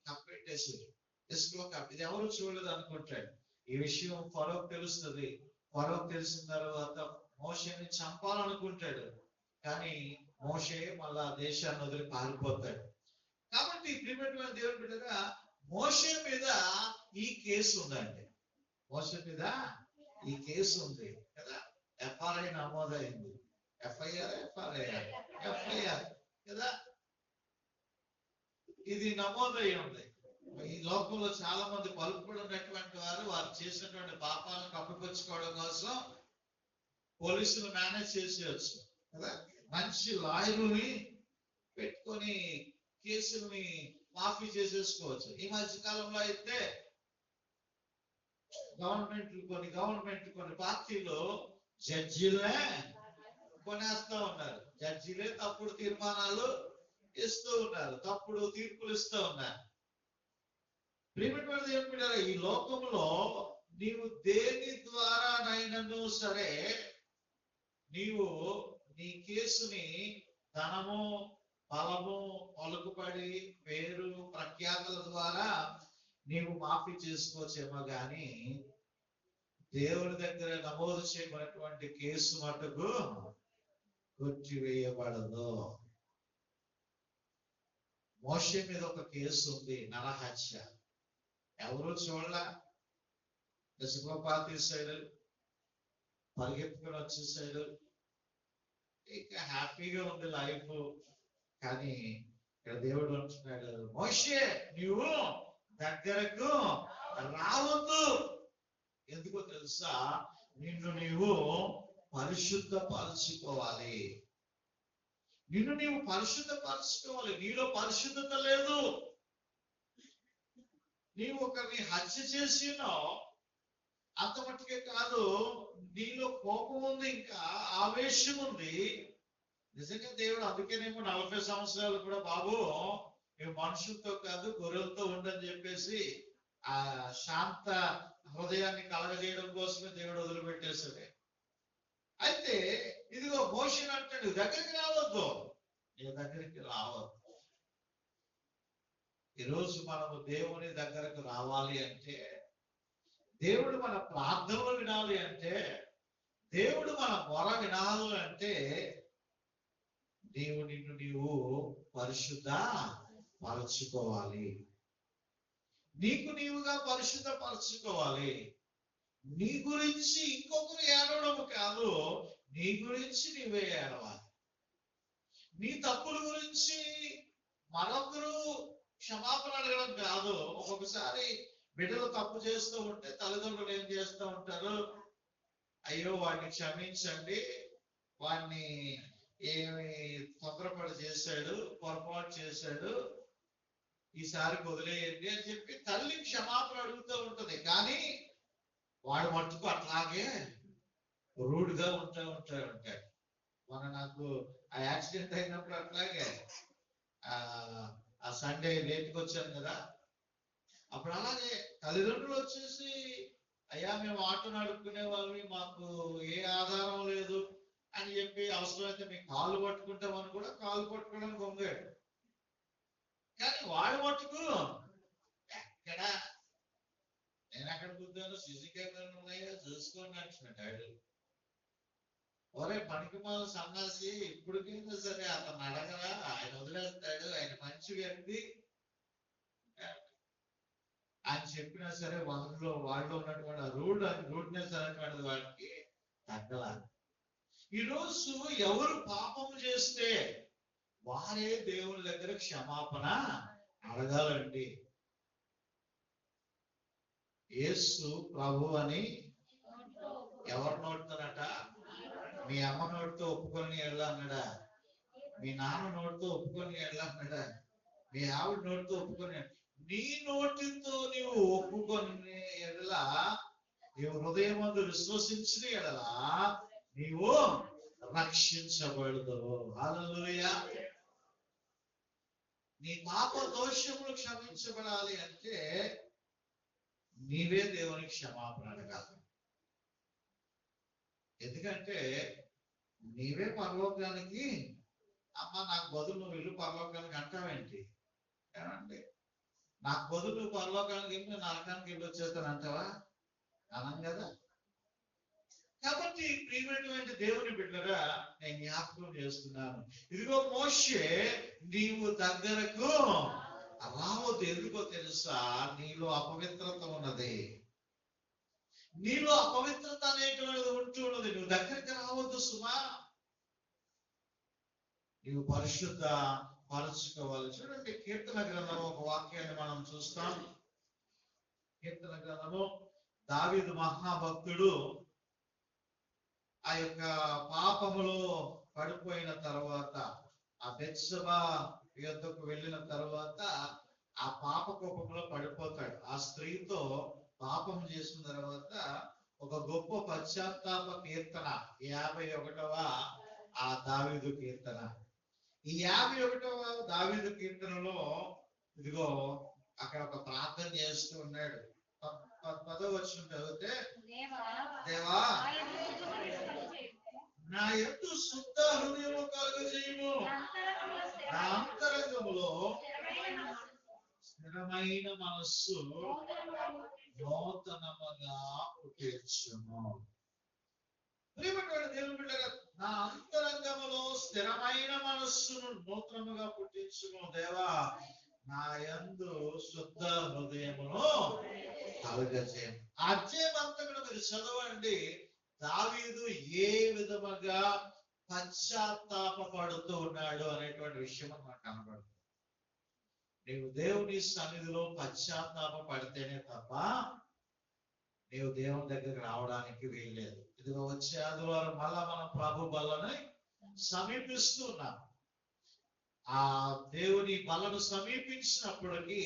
కప్పెట్టేసాడు. ఇది ఎవరు చూడలేదు అనుకుంటాడు. ఈ విషయం ఫరోకు తెలుస్తుంది. ఫరోకు తెలిసిన తర్వాత మోషేని చంపాలనుకుంటాడు, కానీ మోషే మళ్ళా దేశాన్ని వదిలి పారిపోతాడు. కాబట్టి ప్రియమైన దేవుని బిడ్డగా మోషే మీద ఈ కేసు ఉందండి. మోషే మీద ఈ కేసు ఉంది కదా, ఎఫ్ఐఆర్ నమోదైంది. ఎఫ్ఐఆర్ కదా, ఇది నమోదై ఉంది. ఈ లోకంలో చాలా మంది పలుకుబడి ఉన్నటువంటి వారు చేసినటువంటి పాపాలను కప్పిపుచ్చుకోవడం కోసం పోలీసులు మేనేజ్ చేసేయచ్చు కదా, మంచి లాయర్ని పెట్టుకొని కేసుల్ని మాఫీ చేసేసుకోవచ్చు. ఈ మధ్య కాలంలో అయితే కొన్ని పార్టీలు జడ్జీలనే కొనేస్తా ఉన్నారు. జడ్జీలే తప్పుడు తీర్మానాలు ఇస్తూ ఉన్నారు, తప్పుడు తీర్పులు ఇస్తూ ఉన్నారు. ప్రియమైనది ఏమిటంటే, ఈ లోకంలో నీవు దేని ద్వారానైనాను సరే నీవు నీ కేసుని ధనము, బలము, పలుకుబడి, పేరు, ప్రఖ్యాతుల ద్వారా నీవు మాఫీ చేసుకోవచ్చేమో గాని దేవుని దగ్గర నమోదు చేయబడినటువంటి కేసు మటుకు కొట్టివేయబడదు. మోషే మీద ఒక కేసు ఉంది, నరహత్య. ఎవరు చూడలా, తీసాడు, పరిగెత్తుకుని వచ్చేసాడు, ఇక హ్యాపీగా ఉంది లైఫ్. కానీ ఇక్కడ దేవుడు అంటున్నాడు, మోషే నీవు దగ్గరకు రావద్దు. ఎందుకో తెలుసా, నిన్ను నీవు పరిశుద్ధపరచుకోవాలి. నిన్ను నీవు పరిశుద్ధపరచుకోవాలి. నీలో పరిశుద్ధత లేదు. నీవు ఒకరిని హత్య చేసినావు, అంత మట్టుకే కాదు, నీలో కోపం ఉంది, ఇంకా ఆవేశం ఉంది. నిజంగా దేవుడు అందుకేనేమో 40 సంవత్సరాలు కూడా బాబు నువ్వు మనుషులతో కాదు గొర్రెలతో ఉండని చెప్పేసి ఆ శాంత హృదయాన్ని కలగజేయడం కోసమే దేవుడు వదిలిపెట్టేసాడు. అయితే ఇదిగో మోషన్ అంటాడు, దగ్గరికి రావద్దు, నీ దగ్గరికి రావద్దు. ఈరోజు మనము దేవుని దగ్గరకు రావాలి అంటే, దేవుడు మన ప్రార్థనలు వినాలి అంటే, దేవుడు మన మొర వినాలి అంటే, నిన్ను నీవు పరిశుద్ధ పరచుకోవాలి. నీకు నీవుగా పరిశుద్ధ పరచుకోవాలి. నీ గురించి ఇంకొకరు ఏడవడం కాదు, నీ గురించి నీవే ఏడవాలి. నీ తప్పుల గురించి మరొకరు క్షమాపణ అడగడం కాదు. ఒక్కొక్కసారి బిడ్డలు తప్పు చేస్తూ ఉంటే తల్లిదండ్రులు ఏం చేస్తూ ఉంటారు, అయ్యో వాడిని క్షమించండి, వాడిని ఏమి తొందరపడి చేశాడు, పొరపాటు చేశాడు, ఈసారి వదిలేయండి అని చెప్పి తల్లి క్షమాపణ అడుగుతూ ఉంటది. కానీ వాడు మట్టుకు అట్లాగే రూడ్గా ఉంటాడు. నాకు ఆ యాక్సిడెంట్ అయినప్పుడు అట్లాగే ఆ సండే లేట్కి వచ్చాను కదా, అప్పుడు అలాగే తల్లిదండ్రులు వచ్చేసి, అయ్యా మేము ఆటో నడుపుకునే వాళ్ళని, మాకు ఏ ఆధారం లేదు అని చెప్పి, అవసరమైతే మేము కాళ్ళు పట్టుకుంటామని కూడా కాళ్ళు పట్టుకోవడానికి పొంగాడు. కానీ వాడు మట్టుకు ఎక్కడ, నేను అక్కడ కూర్చొని సీసీ కెమెరాలు ఉన్నాయో చూసుకోండి అంటున్నాడు. ఒరే పనికిమాల సన్నాసి, ఇప్పటికైనా సరే అతను అడగరా, ఆయన వదిలేస్తాడు, ఆయన మంచి వ్యక్తి అని చెప్పినా సరే వాళ్ళు ఉన్నటువంటి రూడ్నెస్ అనేటువంటిది వాడికి తగ్గల. ఈరోజు ఎవరు పాపం చేస్తే వారే దేవుని దగ్గర క్షమాపణ అడగాలండి. యేసు ప్రభు అని ఎవరి నోటితోనట, మీ అమ్మ నోటితో ఒప్పుకొని అన్నాడా, మీ నాన్న నోటితో ఒప్పుకొని అన్నాడా, మీ ఆవిడ నోటితో ఒప్పుకొని, నీ నోటితో నీవు ఒప్పుకొని ఎడలా, నీవు హృదయమందు విశ్వసించిన ఎడలా నీవు రక్షించబడదు. హల్లెలూయా. నీ పాప దోషములు క్షమించబడాలి అంటే నీవే దేవునికి క్షమాపణ అడగాలి. ఎందుకంటే నీవే పరలోకానికి, అమ్మ నాకు బదులు నువ్వు ఇల్లు పరలోకానికి అంటావేంటి, ఏమంటే నాకు బదులు నువ్వు పరలోకానికి వెళ్ళి నరకానికి వెళ్ళి వచ్చేస్తాను అంటావా, అనం కదా. కాబట్టి ప్రియమైనటువంటి దేవుని బిడ్డగా నేను జ్ఞాపకం చేస్తున్నాను, ఇదిగో మోషే నీవు దగ్గరకు రావద్దు. ఎందుకో తెలుసా, నీలో అపవిత్రత ఉన్నది, నీలో అపవిత్రత అనేటువంటిది ఉంటున్నది. నువ్వు దగ్గరికి రావద్దు సుమా, నీవు పరిశుద్ధ పరచుకోవాలి. చూడండి, కీర్తన గ్రంథం ఒక వాక్యాన్ని మనం చూస్తాం. కీర్తన గ్రంథము, దావీదు మహాభక్తుడు ఆ యొక్క పాపములో పడిపోయిన తర్వాత, ఆ బెత్షెబా యుద్ధకు వెళ్ళిన తర్వాత ఆ పాప కోపంలో పడిపోతాడు. ఆ స్త్రీతో పాపం చేసిన తర్వాత ఒక గొప్ప పశ్చాత్తాప కీర్తన 51వ ఆ దావీదు కీర్తన. ఈ 51వ దావీదు కీర్తనలో ఇదిగో అక్కడ ఒక ప్రార్థన చేస్తూ ఉన్నాడు. 10వ వచనం చదివితే, దేవా నా యందు శుద్ధ హృదయము కలుగజేయుము, నా అంతరంగములో స్థిర స్థిరమైన మనస్సు నూతనముగా పుట్టించును. ప్రియమైనటువంటి దేవుని బిడ్డలారా, నా అంతరంగములో స్థిరమైన మనస్సును నూతనముగా పుట్టించును దేవా, నా యందు శుద్ధ హృదయమును కలుగజేయము. అధ్యాయమంతా కూడా మీరు చదవండి. దావీదు ఏ విధముగా పశ్చాత్తాపడుతూ ఉన్నాడు అనేటువంటి విషయం మనకు కనబడుతుంది. నీవు దేవుని సన్నిధిలో పశ్చాత్తాప పడితేనే తప్ప నీవు దేవుని దగ్గరికి రావడానికి వీల్లేదు. ఇదిగో వచ్చే ఆదివారం మళ్ళా మనం ప్రభు బల్లని సమీపిస్తున్నాం. ఆ దేవుని బలను సమీపించినప్పటికీ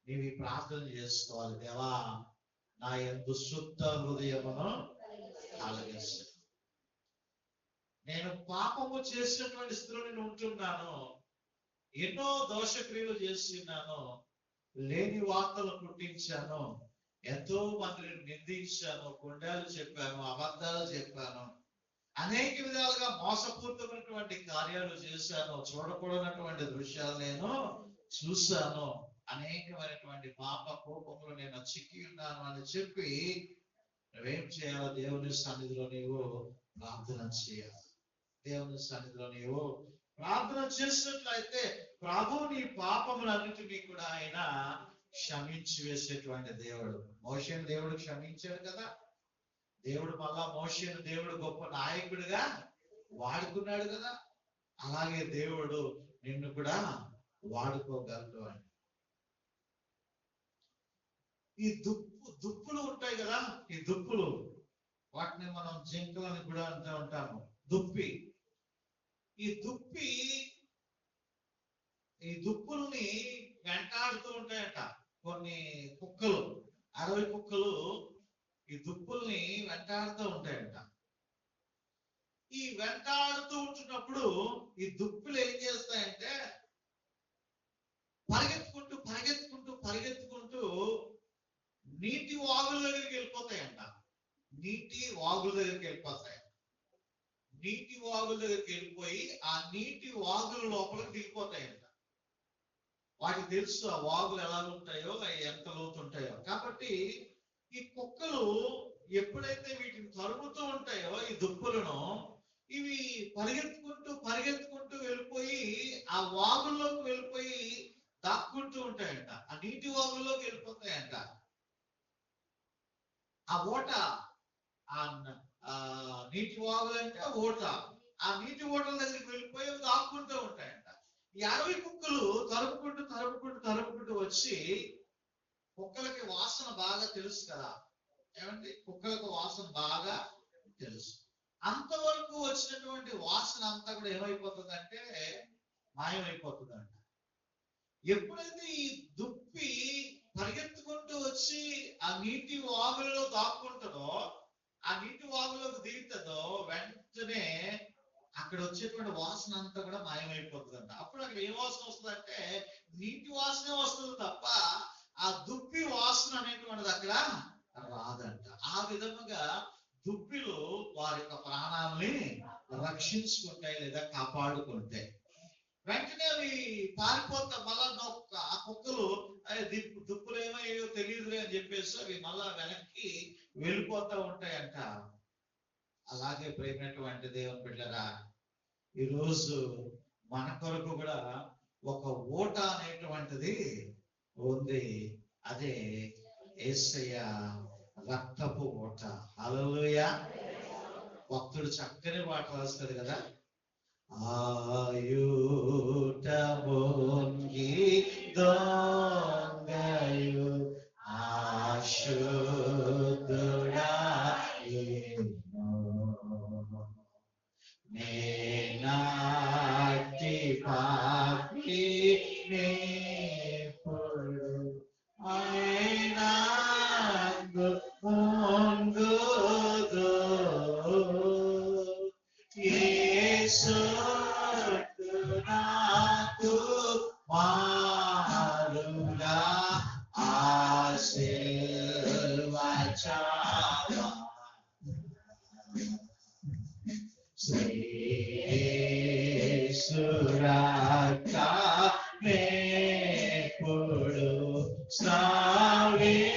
నీవు ప్రార్థన చేసుకోవాలి. దేవా, నా యందు శుద్ధ హృదయమును కలుగజేయు. నేను పాపము చేసినటువంటి స్థితిలో నేను ఉంటున్నాను. ఎన్నో దోషక్రియలు చేస్తున్నాను. లేని వార్తలు పుట్టించాను. ఎంతో మందిని నిందించాను. గుండాలు చెప్పాను. అబద్ధాలు చెప్పాను. అనేక విధాలుగా మోసపూరితమైనటువంటి కార్యాలు చేశాను. చూడకూడనటువంటి దృశ్యాలు నేను చూశాను. అనేకమైనటువంటి పాప కోపంలో నేను చిక్కి ఉన్నాను అని చెప్పి నువ్వేం చేయాలో దేవుని సన్నిధిలో నీవు ప్రార్థన చేయాలి. దేవుని సన్నిధిలో నీవు ప్రార్థన చేసినట్లయితే ప్రభు నీ పాపములన్నిటినీ కూడా ఆయన క్షమించి వేసేటువంటి దేవుడు. మోషేను దేవుడు క్షమించాడు కదా. దేవుడు మళ్ళా మోషేను దేవుడు గొప్ప నాయకుడిగా వాడుకున్నాడు కదా. అలాగే దేవుడు నిన్ను కూడా వాడుకోగలడు అని. ఈ దుప్పులు ఉంటాయి కదా, ఈ దుప్పులు, వాటిని మనం జింకలని కూడా అంటూ ఉంటాము. దుప్పి. ఈ దుప్పుల్ని వెంటాడుతూ ఉంటాయట కొన్ని కుక్కలు. 60 కుక్కలు ఈ దుప్పుల్ని వెంటాడుతూ ఉంటాయంట. ఈ వెంటాడుతూ ఉంటున్నప్పుడు ఈ దుప్పులు ఏం చేస్తాయంటే పరిగెత్తుకుంటూ పరిగెత్తుకుంటూ పరిగెత్తుకుంటూ నీటి వాగుల దగ్గరికి వెళ్ళిపోతాయంట. నీటి వాగుల దగ్గరికి వెళ్ళిపోతాయి. నీటి వాగుల దగ్గరికి వెళ్ళిపోయి ఆ నీటి వాగుల లోపలికి దిగిపోతాయంట. వాటికి తెలుసు ఆ వాగులు ఎలా ఉంటాయో, అవి ఎంత లోతుంటాయో. కాబట్టి ఈ కుక్కలు ఎప్పుడైతే వీటిని తరుముతూ ఉంటాయో ఈ దుప్పులను, ఇవి పరిగెత్తుకుంటూ పరిగెత్తుకుంటూ వెళ్ళిపోయి ఆ వాగుల్లోకి వెళ్ళిపోయి దాక్కుంటూ ఉంటాయంట. ఆ నీటి వాగుల్లోకి వెళ్ళిపోతాయంట. ఆ ఓట, ఆ నీటి వాగులు అంటే ఓట, ఆ నీటి ఓటల దగ్గరికి వెళ్ళిపోయి దాక్కుంటూ ఉంటాయంట. ఈ 60 కుక్కలు తరుపుకుంటూ తరుపుకుంటూ తరుపుకుంటూ వచ్చి, కుక్కలకి వాసన బాగా తెలుసు కదా, ఏమండి, కుక్కలకు వాసన బాగా తెలుసు. అంతవరకు వచ్చినటువంటి వాసన అంతా కూడా ఏమైపోతుందంటే మాయమైపోతుందంట. ఎప్పుడైతే ఈ దుప్పి పరిగెత్తుకుంటూ వచ్చి ఆ నీటి వాగులలో దాక్కుంటుందో, ఆ నీటి వాగులోకి దిగుతుందో, వెంటనే అక్కడ వచ్చేటువంటి వాసన అంతా కూడా మాయమైపోతుందంట. అప్పుడు అక్కడ ఏ వాసన వస్తుందంటే నీటి వాసనే వస్తుంది తప్ప ఆ దుప్పి వాసన అనేటువంటిది అక్కడ రాదంట. ఆ విధముగా దుప్పిలు వారి యొక్క ప్రాణాలని రక్షించుకుంటాయి లేదా కాపాడుకుంటాయి. వెంటనే అవి పారిపోతా మళ్ళా ఆ కుక్కలు దుప్పులు ఏమయ్యో తెలియదులే అని చెప్పేసి అవి మళ్ళా వెనక్కి వెళ్ళిపోతా ఉంటాయంట. అలాగే ప్రేమైనటువంటి దేవుని బిడ్డలారా, ఈరోజు మన కొరకు కూడా ఒక ఓట అనేటువంటిది ఉంది. అదే యేసయ్య రక్తపు ఓట. హల్లెలూయా. భక్తుడు చక్కని పాట రాస్తాడు కదా, ఆయుట బొంగి దొంగయు ఆశుద్ధుడాయేను నేనాటి పాపి నేపుడు అయినందు పొందుదు యేసు నాకు మారుగా ఆశీర్వచన శ్రీసురక్ష మేపుడు స్రవించు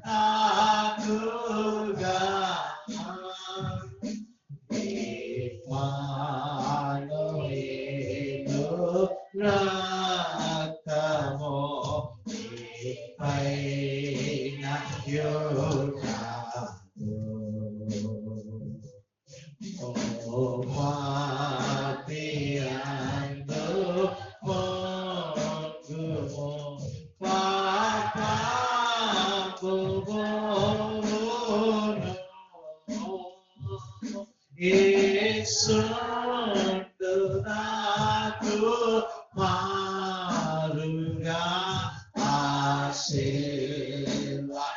నాకుగా ఇమ్మానుయేలు రక్తము పైన యుగాలు ఓ పాపియందు మోగుము పాపపు బోవును యేసుండు నాకు మారుగా ఆశీర్వచారా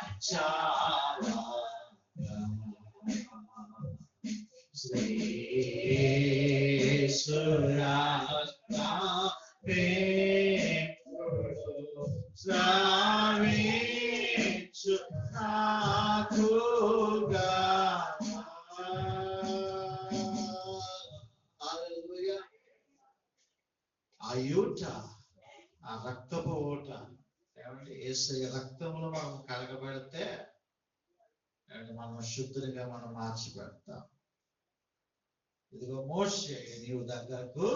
శ్రావించు నాకుగా ఆ యూట ఆ రక్తపు ఊట ఏమంటే యేసయ్య రక్తంలో మనం కడగబడితే మనం శుద్ధునిగా మనం మార్చిపెడతాం. ఇదిగో మోషే నీవు దగ్గరకు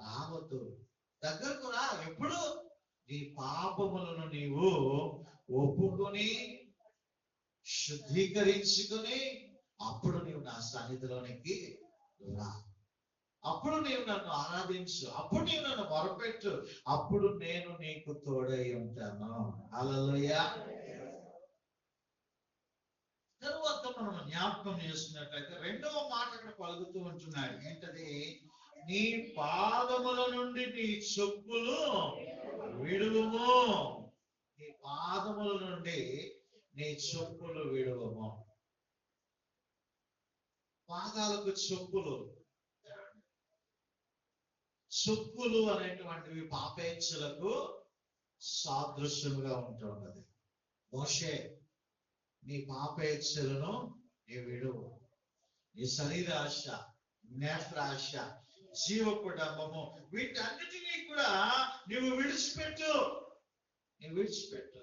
రావద్దు, దగ్గరకు రా. ఎప్పుడు నీ పాపములను నీవు ఒప్పుకొని శుద్ధీకరించుకొని అప్పుడు నీవు నా సన్నిధిలోనికి రా. అప్పుడు నీవు నన్ను ఆరాధించు, అప్పుడు నీవు నన్ను మొరపెట్టు, అప్పుడు నేను నీకు తోడై ఉంటాను. హల్లెలూయా. తరువాత మనం జ్ఞాపకం చేసుకున్నట్లయితే రెండవ మాట అక్కడ పలుకుతూ ఉంటున్నాడు. ఏంటది? నీ పాదముల నుండి నీ చెప్పులు విడువము. నీ పాదముల నుండి నీ చెప్పులు విడువము. పాదాలకు చెప్పులు, చెప్పులు అనేటువంటివి పాపేచ్ఛలకు సాదృశ్యముగా ఉంటున్నది. మోషే నీ పాపేచ్ఛలను నీ విడువు. నీ శరీరాశ, నేత్రాశ, జీవకుడంబము, వీటన్నిటినీ కూడా నువ్వు విడిచిపెట్టు. నువ్వు విడిచిపెట్టు.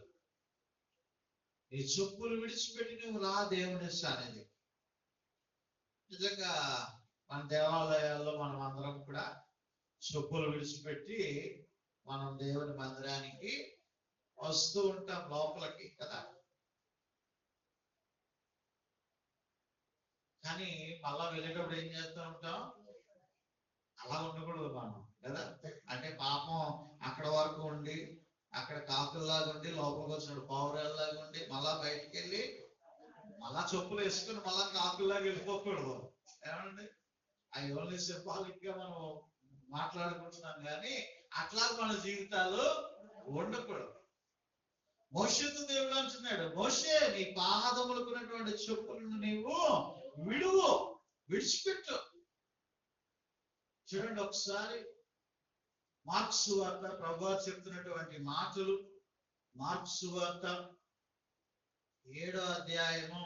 నీ చెప్పులు విడిచిపెట్టి నువ్వు రా దేవుని సన్నిధి. నిజంగా మన దేవాలయాల్లో మనం అందరం కూడా చెప్పులు విడిచిపెట్టి మనం దేవుని మందిరానికి వస్తూ ఉంటాం లోపలికి కదా. కానీ మళ్ళా వెళ్ళేటప్పుడు ఏం చేస్తూ ఉంటాం? అలా ఉండకూడదు మనం కదా. అంటే పాపం అక్కడ వరకు ఉండి అక్కడ కాకుల్లాగా ఉండి లోపలికి వచ్చినప్పుడు పౌరాల్లాగా ఉండి మళ్ళా బయటికి వెళ్ళి మళ్ళా చెప్పులు వేసుకుని మళ్ళా కాకుల్లాగా వెళ్ళిపోకూడదు. ఏమండి? అవి ఓన్లీ సింబాలిక్ గా మనం మాట్లాడుకుంటున్నాం కానీ అట్లా మన జీవితాలు ఉండకూడదు. మోషేతో దేవుడు అంటున్నాడు, మోషే నీ పాదములకున్నటువంటి చెప్పులను నీవు విడువు, విడిచిపెట్టు. చూడండి ఒకసారి మార్కు సువార్త, ప్రభువు చెప్తున్నటువంటి మాటలు. మార్కు సువార్త 7వ అధ్యాయము,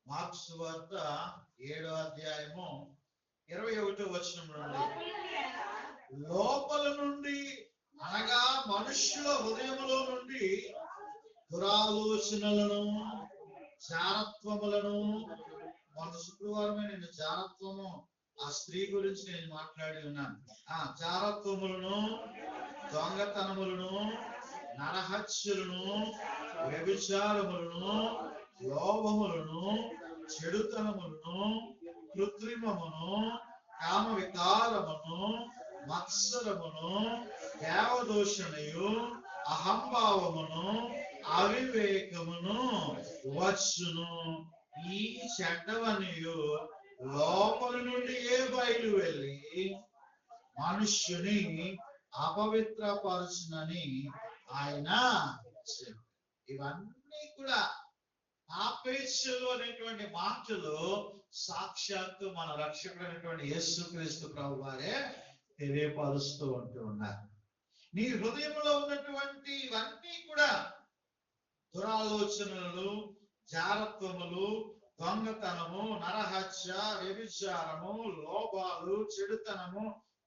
మార్కు సువార్త 7వ అధ్యాయము 21వ వచనం నుండి, లోపల నుండి అనగా మనుష్యుల హృదయములో నుండి దురాలోచనలను, జారత్వములను, మన శుక్రవారమే నేను జారత్వము ఆ స్త్రీ గురించి నేను మాట్లాడి ఉన్నాను. జారత్వములను, దొంగతనములను, నరహత్యలను, వ్యభిచారములను, లోభములను, చెడుతనములను, కృత్రిమమును, కామ వికారమును, మత్సరమును, దేవదూషణయు, అహంభావమును, అవివేకమును వచ్చును. ఈ చెడ్డవనియు లోపల నుండి బయలు వెళ్ళి మనుష్యుని అపవిత్రపరచునని ఆయన. ఇవన్నీ కూడా పాపేచ్ఛలు అనేటువంటి మాటలు సాక్షాత్తు మన రక్షకుడైనటువంటి యేసుక్రీస్తు ప్రభు వారే తెలియపరుస్తూ ఉంటూ ఉన్నారు. నీ హృదయంలో ఉన్నటువంటి ఇవన్నీ కూడా దురాలోచనలు, జారత్వములు, దొంగతనము, నరహత్య, వ్యభిచారము, లోపాలు, చెడుతనము,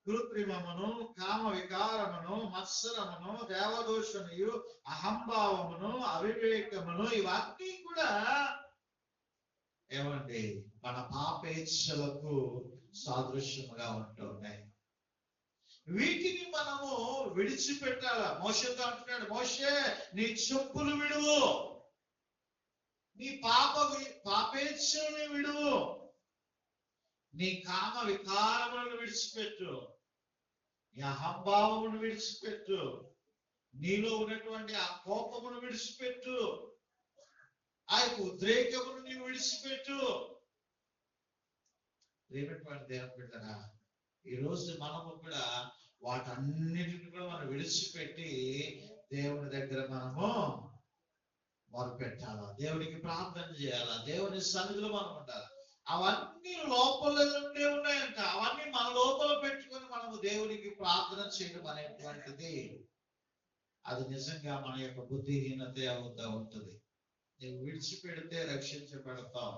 కృత్రిమమును, కామ వికారమును, మత్సరమును, దేవదోషణయు, అహంభావమును, అవివేకమును, ఇవన్నీ కూడా ఏమండి మన పాపేచ్ఛలకు సాదృశ్యముగా ఉంటున్నాయి. వీటిని మనము విడిచిపెట్టాల. మోషేతో అంటున్నాడు, మోషే నీ చెప్పులు విడువు, నీ పాపేచ్ఛని విడువు, నీ కామ వికారములను విడిచిపెట్టు, నీ అహంభావమును విడిచిపెట్టు, నీలో ఉన్నటువంటి ఆ కోపమును విడిచిపెట్టు, ఆ యొక్క ఉద్రేకమును నీవు విడిచిపెట్టు. ప్రియమైనటువంటి దేవుని బిడ్డలారా, ఈ రోజు మనము కూడా వాటన్నిటిని కూడా మనం విడిచిపెట్టి దేవుని దగ్గర మనము మొరపెట్టాలా, దేవునికి ప్రార్థన చేయాలా, దేవుని సన్నిధిలో మనం ఉండాలి. అవన్నీ లోపల ఉండే ఉన్నాయంట. అవన్నీ మన లోపల పెట్టుకొని మనము దేవునికి ప్రార్థన చేయడం అనేటువంటిది అది నిజంగా మన యొక్క బుద్ధిహీనత అవుతా ఉంటుంది. నువ్వు విడిచిపెడితే రక్షించబడతావు,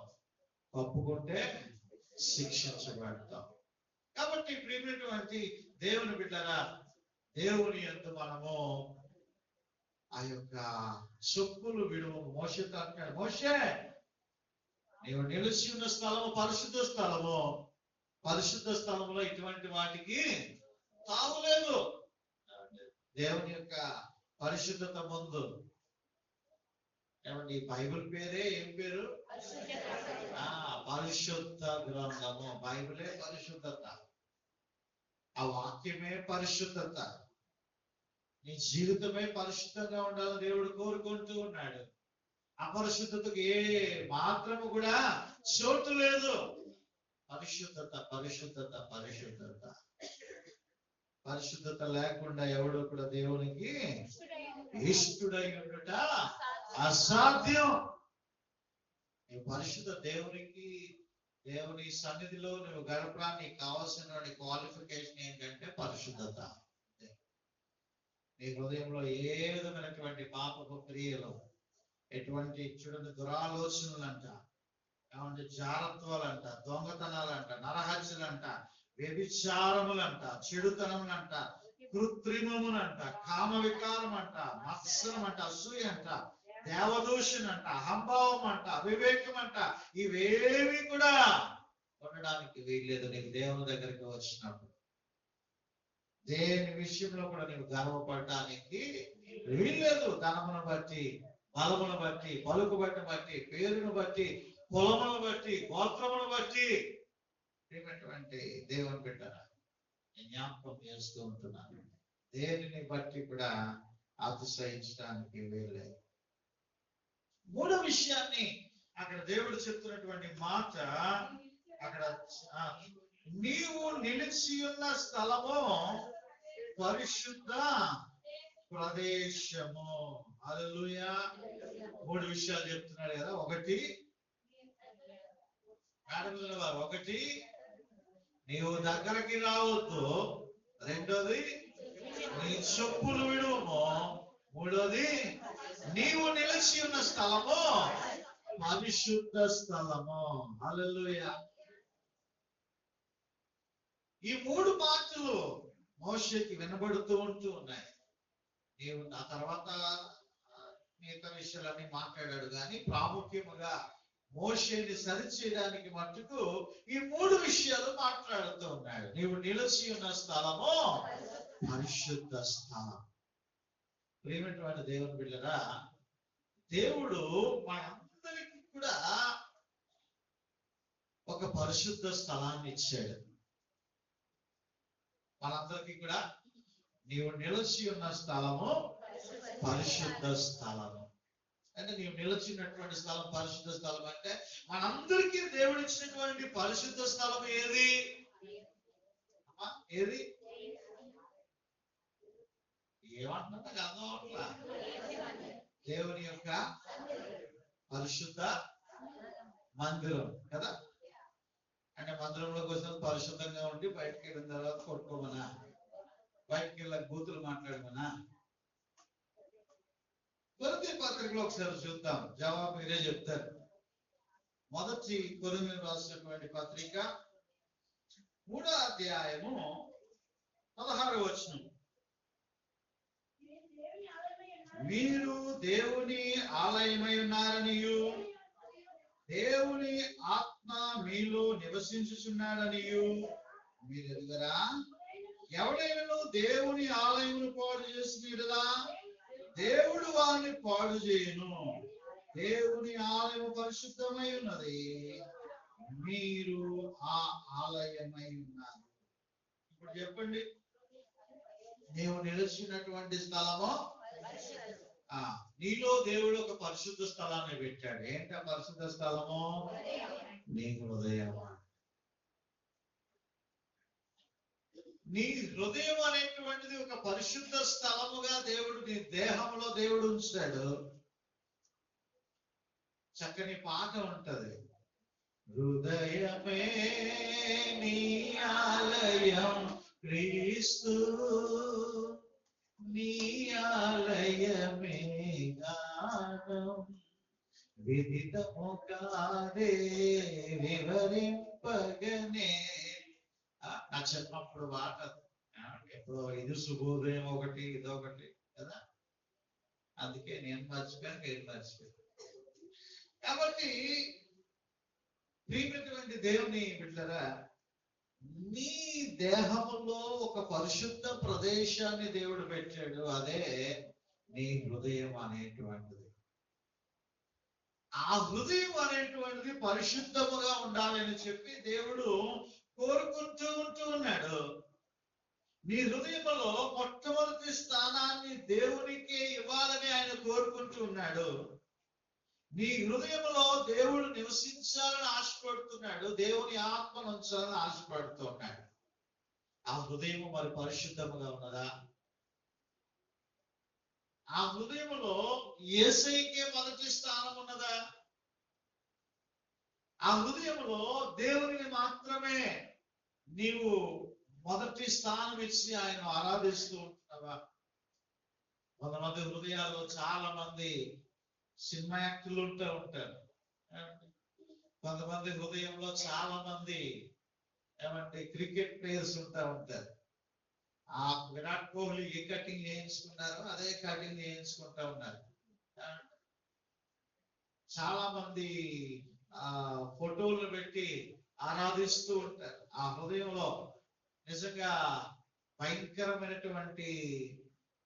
కప్పుకుంటే శిక్షించబడతావు. కాబట్టి ప్రియమైనటువంటి దేవుని బిడ్డరా, దేవుని యందు మనము ఆ యొక్క చెప్పులు విడువు. మోషేతో అంటాడు, మోషే నీవు నిలిచి ఉన్న స్థలము పరిశుద్ధ స్థలము, పరిశుద్ధ స్థలంలో ఇటువంటి వాటికి తావులేదు. దేవుని యొక్క పరిశుద్ధత ముందు ఏమండి బైబిల్ పేరే ఏం పేరు? పరిశుద్ధ గ్రంథము. బైబిలే పరిశుద్ధత, ఆ వాక్యమే పరిశుద్ధత. నీ జీవితమే పరిశుద్ధంగా ఉండాలని దేవుడు కోరుకుంటూ ఉన్నాడు. అపరిశుద్ధతకు ఏ మాత్రము కూడా చోటు లేదు. పరిశుద్ధత, పరిశుద్ధత, పరిశుద్ధత. పరిశుద్ధత లేకుండా ఎవడు కూడా దేవునికి ఇష్టుడై ఉండుట అసాధ్యం. నీ పరిశుద్ధ దేవుని సన్నిధిలో నువ్వు గడపడానికి కావాల్సిన క్వాలిఫికేషన్ ఏంటంటే పరిశుద్ధత. నీ హృదయంలో ఏ విధమైనటువంటి పాపపు క్రియలు, ఎటువంటి చూడండి దురాలోచనలంట, ఏమంటే జారత్వాలంట, దొంగతనాలంట, నరహత్యలంట, వ్యభిచారములంట, చెడుతనములంట, కృత్రిమములంట, కామ వికారం అంట, మత్సరం అంట, అసూయ అంట, దేవదూషణ అంట, అహంభావం అంట, అవివేకం అంట, ఇవేవి కూడా ఉండడానికి వీల్లేదు. నీకు దేవుని దగ్గరికి వచ్చినప్పుడు దేని విషయంలో కూడా నీవు గర్వపడటానికి వీల్లేదు. ధనమును బట్టి, బలమును బట్టి, పలుకుబడిని బట్టి, పేరును బట్టి, కులమును బట్టి, గోత్రమును బట్టి ఏమైనటువంటి దేవుని బిడ్డరా జ్ఞాపకం చేస్తూ ఉంటున్నాను. దేనిని బట్టి కూడా అతిశయించడానికి వీల్లేదు. మూడో విషయాన్ని అక్కడ దేవుడు చెప్తున్నటువంటి మాట, అక్కడ నీవు నిలిచి ఉన్న స్థలము పరిశుద్ధ ప్రదేశము. హల్లెలూయా. మూడు విషయాలు చెప్తున్నాడు కదా. ఒకటి ఒకటి నీవు దగ్గరకి రావద్దు, రెండోది నీ చెప్పులు విడుము, మూడోది నీవు నిలిచి ఉన్న స్థలము పరిశుద్ధ స్థలము. హల్లెలూయా. ఈ మూడు మాటలు మోషేకి వినబడుతూ ఉంటూ ఉన్నాయి. నీవు ఆ తర్వాత మిగతా విషయాలన్నీ మాట్లాడాడు, కానీ ప్రాముఖ్యముగా మోషేని సరిచేయడానికి మట్టుకు ఈ మూడు విషయాలు మాట్లాడుతూ ఉన్నాడు. నీవు నిలిచి ఉన్న స్థలము పరిశుద్ధ స్థలం. ప్రియమైనటువంటి దేవుని బిడ్డరా, దేవుడు మనందరికీ కూడా ఒక పరిశుద్ధ స్థలాన్ని ఇచ్చాడు. మనందరికీ కూడా నీవు నిలిచి ఉన్న స్థలము పరిశుద్ధ స్థలము. అంటే నీవు నిలిచినటువంటి స్థలం పరిశుద్ధ స్థలం అంటే మనందరికీ దేవుడు ఇచ్చినటువంటి పరిశుద్ధ స్థలం ఏది? ఏది? ఏమంటున్నా నాకు అర్థం అవట్లా. దేవుని యొక్క పరిశుద్ధ మందిరం కదా. అంటే మందిరంలోకి వచ్చిన పరిశుద్ధంగా ఉండి బయటకు వెళ్ళిన తర్వాత కొట్టుకోమనా, బయటకు వెళ్ళక బూతులు మాట్లాడమనా? కొరింథీ పత్రికలో ఒకసారి చూద్దాం, జవాబు మీరే చెప్తారు. మొదటి కొరింథీయులకు రాసినటువంటి పత్రిక 3వ అధ్యాయము 16వ వచనం. మీరు దేవుని ఆలయమై ఉన్నారనియు దేవుని ఆత్మ మీలో నివసించుచున్నాడనియు మీరు ఎరుగరా? ఎవడైనా దేవుని ఆలయమును పాడు చేసినదా దేవుడు వారిని పాడు చేయను. దేవుని ఆలయము పరిశుద్ధమై ఉన్నది, మీరు ఆ ఆలయమై ఉన్నారు. ఇప్పుడు చెప్పండి, నీవు నిలిచినటువంటి స్థలము, నీలో దేవుడు ఒక పరిశుద్ధ స్థలాన్ని పెట్టాడు. ఏంటి ఆ పరిశుద్ధ స్థలము? నీ హృదయం. నీ హృదయం అనేటువంటిది ఒక పరిశుద్ధ స్థలముగా దేవుడు నీ దేహంలో దేవుడు ఉంచాడు. చక్కని పాట ఉంటది, హృదయమే నీ ఆలయం క్రీస్తు, నీ ఆలయమే గానం, విదితము కాదే వివరింపగనే. నా చిన్నప్పుడు పాట ఎప్పుడో, ఇది శుభోదయం ఒకటి ఇదొకటి కదా, అందుకే నేను మర్చిపోయాను, మీరు మర్చిపోయాను. కాబట్టి ప్రియమైనటువంటి దేవుని బిడ్డలారా, నీ దేహంలో ఒక పరిశుద్ధ ప్రదేశాన్ని దేవుడు పెట్టాడు, అదే నీ హృదయం అనేటువంటిది. ఆ హృదయం అనేటువంటిది పరిశుద్ధముగా ఉండాలని చెప్పి దేవుడు కోరుకుంటూ ఉన్నాడు. నీ హృదయంలో మొట్టమొదటి స్థానాన్ని దేవునికి ఇవ్వాలని ఆయన కోరుకుంటూ ఉన్నాడు. నీ హృదయంలో దేవుడు నివసించాలని ఆశపడుతున్నాడు, దేవుని ఆత్మను ఉంచాలని ఆశపడుతున్నాడు. ఆ హృదయం మరి పరిశుద్ధముగా ఉన్నదా? ఆ హృదయంలో యేసయ్యకే మొదటి స్థానం ఉన్నదా? ఆ హృదయంలో దేవుని మాత్రమే నీవు మొదటి స్థానం ఇచ్చి ఆయన ఆరాధిస్తూ ఉంటున్నావా? కొంతమంది హృదయాల్లో చాలా మంది సినిమా యాక్టర్లు ఉంటారు. కొంతమంది హృదయంలో చాలా మంది ఏమంటే క్రికెట్ ప్లేయర్స్ ఉంటారు. ఆ విరాట్ కోహ్లీ ఏ కటింగ్ చేయించుకున్నారో అదే కటింగ్ చేయించుకుంటా ఉన్నారు. చాలా మంది ఫోటోలు పెట్టి ఆరాధిస్తూ ఉంటారు. ఆ హృదయంలో నిజంగా భయంకరమైనటువంటి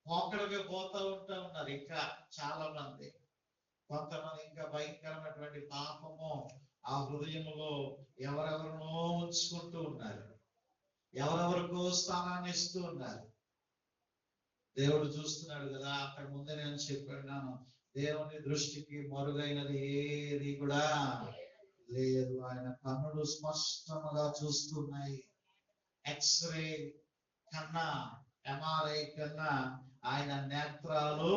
పోకడగా పోతా ఉన్నారు. ఇంకా చాలా మంది, కొంతమంది ఇంకా భయంకరమైనటువంటి పాపము ఆ హృదయంలో ఎవరెవరినో ఉంచుకుంటూ ఉన్నారు, ఎవరెవరికో స్థానాన్ని ఇస్తూ ఉన్నారు. దేవుడు చూస్తున్నాడు కదా. అక్కడ ముందే నేను చెప్పాను, దేవుని దృష్టికి మరుగైనది ఏది కూడా లేదు. ఆయన కన్నులు స్పష్టంగా చూస్తున్నాయి. ఎక్స్రే కన్నా, ఎంఆర్ఐ కన్నా ఆయన నేత్రాలు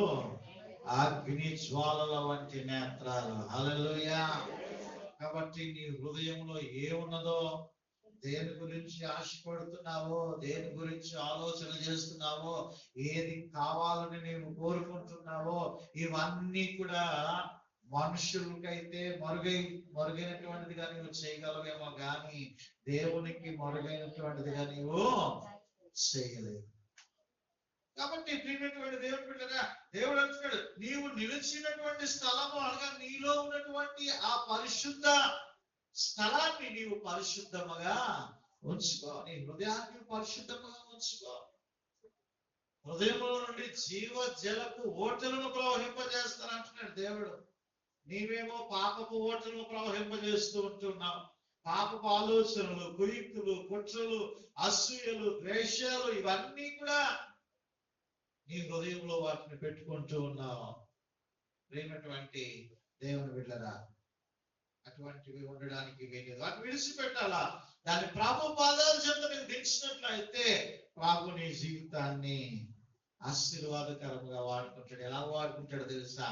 అగ్ని జ్వాలల వంటి నేత్రాలు. హల్లెలూయా. కాబట్టి నీ హృదయంలో ఏమున్నదో, దేని గురించి ఆశపడుతున్నావో, దేని గురించి ఆలోచన చేస్తున్నావో, ఏది కావాలని నీవు కోరుకుంటున్నావో, ఇవన్నీ కూడా మనుషులకైతే మరుగైనటువంటిదిగా నీవు చేయగలవేమో కానీ దేవునికి మరుగైనటువంటిదిగా నీవు చేయలేవు. కాబట్టి ప్రియమైనటువంటి దేవుని బిడ్డగా దేవుడు అంటున్నాడు, నీవు నిలిచినటువంటి స్థలము అనగా నీలో ఉన్నటువంటి ఆ పరిశుద్ధ స్థలాన్ని నీవు పరిశుద్ధముగా ఉంచుకో. నీ హృదయాన్ని పరిశుద్ధముగా ఉంచుకో. హృదయంలో నుండి జీవ జలపు ఓటలను ప్రవహింపజేస్తానంటున్నాడు దేవుడు. నీవేమో పాపపు ఓటలను ప్రవహింపజేస్తూ ఉంటున్నావు. పాపపు ఆలోచనలు, కుయుక్తులు, కుట్రలు, అసూయలు, ద్వేషాలు, ఇవన్నీ కూడా నీ హృదయంలో వాటిని పెట్టుకుంటూ ఉన్నావు. ప్రేమటువంటి దేవుని బిడ్డరా, అటువంటివి ఉండడానికి వీలేదు. వాటిని విడిచిపెట్టాలా. దాన్ని ప్రభు పాదాల చెంత నీకు దించినట్లయితే ప్రభు నీ జీవితాన్ని ఆశీర్వాదకరంగా వాడుకుంటాడు. ఎలా వాడుకుంటాడు తెలుసా?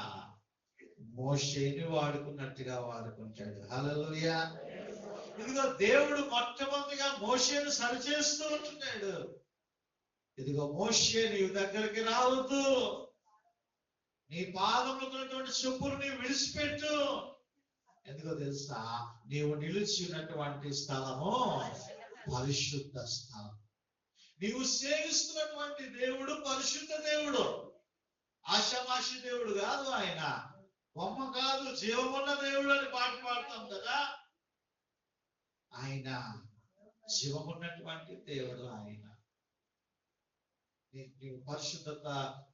మోషేని వాడుకున్నట్టుగా వాడుకుంటాడు. హల్లెలూయా. ఇదిగో దేవుడు మొట్టమొదటిగా మోషేను సరిచేస్తూ ఉంటున్నాడు. ఇదిగో మోషే, నీవు దగ్గరికి రావద్దు, నీ పాదములతో చెప్పులు నీవు విడిచిపెట్టు. ఎందుకో తెలుసా? నీవు నిలిచినటువంటి స్థలము పరిశుద్ధ స్థలం. నీవు సేవిస్తున్నటువంటి దేవుడు పరిశుద్ధ దేవుడు, ఆషామాషి దేవుడు కాదు. ఆయన బొమ్మ కాదు, జీవమున్న దేవుడు అని పాట పాడతాం కదా. ఆయన జీవమున్నటువంటి దేవుడు. ఆయన నీవు పరిశుద్ధత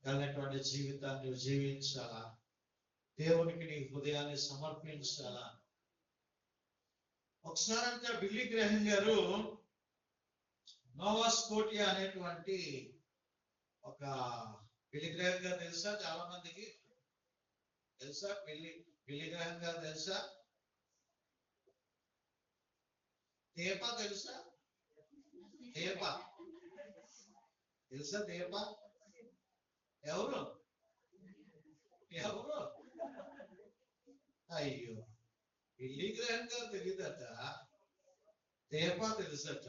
కలిగినటువంటి జీవితాన్ని నువ్వు జీవించాలా, దేవునికి నీ హృదయాన్ని సమర్పించాలా. ఒకసారి అంతా బిల్లీ గ్రహం గారు నోవా స్కోటియా అనేటువంటి ఒక, బిల్లీ గ్రహం గారు తెలుసా? చాలా మందికి తెలుసా బిల్లీ గ్రహం గారు తెలుసా? దీప తెలుసా? దీప తెలుసా? దీప ఎవరు? అయ్యో, బిల్లీ గ్రహం గారు తెలియదట, దీప తెలుసట.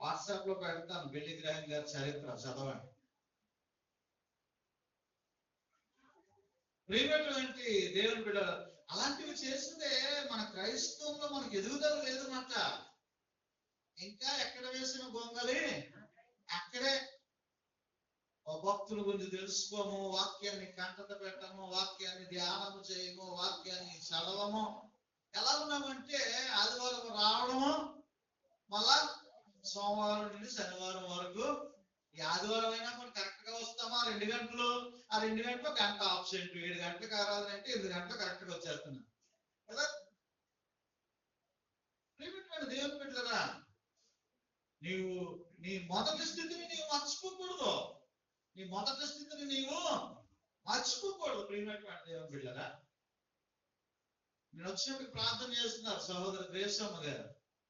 వాట్సాప్ లో పెడతాను బిల్లీ గ్రహం గారి చరిత్ర, చదవండి. ప్రియమైనటువంటి దేవుని బిడ్డ, అలాంటివి చేస్తే మన క్రైస్తవంలో మనకు ఎదుగుదల లేదన్నమాట. ఇంకా ఎక్కడ వేసిన గొంగలి అక్కడే. భక్తుల గురించి తెలుసుకోము, వాక్యాన్ని కంటత పెట్టము, వాక్యాన్ని ధ్యానము చేయము, వాక్యాన్ని చదవము. ఎలా ఉన్నామంటే ఆదివారం రావడము, మళ్ళా సోమవారం నుండి శనివారం వరకు, ఈ ఆదివారం అయినా మనం కరెక్ట్ గా వస్తామా? 2 గంటలు, ఆ 2 గంటలు గంట ఆబ్సెంట్. 7 గంటలకు ఆరాధన అంటే 8 గంటలు కరెక్ట్ గా వచ్చేస్తున్నాం కదా. దేవుని బిడ్డలారా, నీవు నీ మొదటి స్థితిని నీవు మర్చిపోకూడదు. నీ మొదటి స్థితిని నీవు మర్చిపోకూడదు. ప్రియమైనటువంటి దేవుని బిడ్డలారా, నేను వచ్చినప్పుడు ప్రార్థన చేస్తున్నారు సహోదరు గ్రేసమ్మ గారు.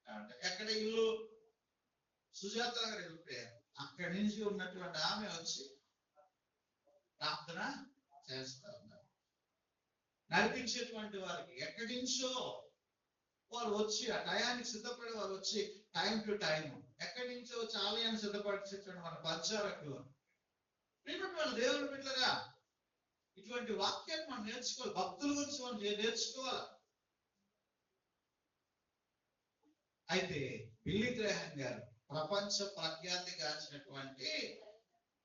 అంటే ఎక్కడ ఇల్లు? సుజాత గారు వెళ్ళిపోయారు. అక్కడి నుంచి ఉన్నటువంటి ఆమె వచ్చి ప్రార్థన చేస్తా ఉన్నారు. నడిపించేటువంటి వారికి ఎక్కడి నుంచో వారు వచ్చి ఆ టయానికి సిద్ధపడి వారు వచ్చి టైం టు టైం ఎక్కడి నుంచో వచ్చి ఆలయాన్ని సిద్ధపరిచేటువంటి మన పరిచారకులు. ప్రియమైన దేవుని బిడ్డలారా, ఇటువంటి వాక్యాన్ని మనం నేర్చుకోవాలి. భక్తుల గురించి మనం నేర్చుకోవాలి. అయితే బిల్లీ గ్రహం గారు ప్రపంచ ప్రఖ్యాతి గాంచినటువంటి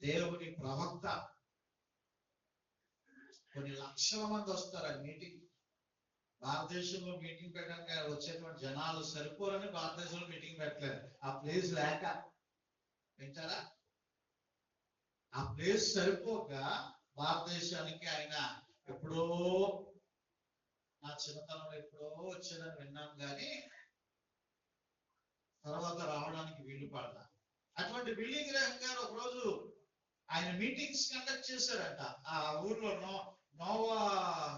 దేవుని ప్రవక్త. కొన్ని లక్షల మంది వస్తారు ఆ మీటింగ్. భారతదేశంలో మీటింగ్ పెట్టడానికి వచ్చేటువంటి జనాలు సరిపోరని భారతదేశంలో మీటింగ్ పెట్టలేదు. ఆ ప్లేస్ లేక, వింటారా, ఆ ప్లేస్ సరిపోక భారతదేశానికి ఆయన ఎప్పుడో, నా చిన్నతనంలో ఎప్పుడో వచ్చేదని విన్నాం, కానీ తర్వాత రావడానికి వీలు పడదా. అటువంటి బిల్లీ గ్రహం గారు ఒకరోజు ఆయన మీటింగ్స్ కండక్ట్ చేశారంట ఆ ఊర్లో, నోవా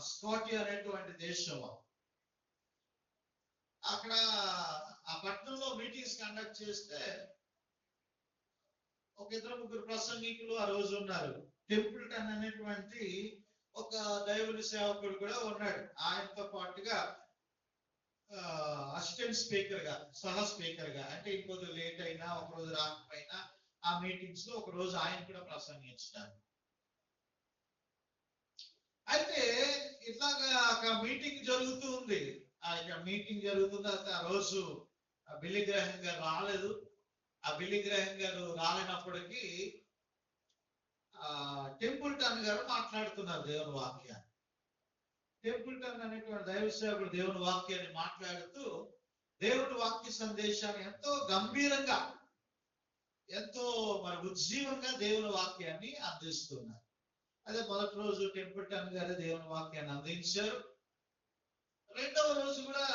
స్కోటియా అనేటువంటి దేశంలో. అక్కడ ఆ పట్టణంలో మీటింగ్స్ కండక్ట్ చేస్తే ఒక 2-3 ప్రసంగికులు ఆ రోజు ఉన్నారు. టెంపుల్టన్ అనేటువంటి ఒక దైవుని సేవకుడు కూడా ఉన్నాడు. ఆయనతో పాటుగా అసిస్టెంట్ స్పీకర్ గా, సహ స్పీకర్ గా, అంటే ఇంకొద్ది లేట్ అయినా ఒకరోజు రాకపోయినా ఆ మీటింగ్స్ లో ఒక రోజు ఆయన కూడా ప్రసంగించారు. అయితే ఇట్లాగా ఒక మీటింగ్ జరుగుతూ ఉంది. ఆ మీటింగ్ జరుగుతుంది. ఆ రోజు బిల్లీ గ్రహం గారు రాలేదు. ఆ బిల్లీ గ్రహం గారు రాలేనప్పటికీ టెంపుల్టన్ గారు మాట్లాడుతున్నారు దేవుని వాక్యాన్ని. టెంపుల్టన్ అనేటువంటి దైవ సేవకుడు దేవుని వాక్యాన్ని మాట్లాడుతూ దేవుని వాక్య సందేశాన్ని ఎంతో గంభీరంగా, ఎంతో మరి ఉజ్జీవంగా దేవుని వాక్యాన్ని అందిస్తున్నారు. అదే మొదటి రోజు టెంపుల్టన్ గారు దేవుని వాక్యాన్ని అందించారు. రెండవ రోజు కూడా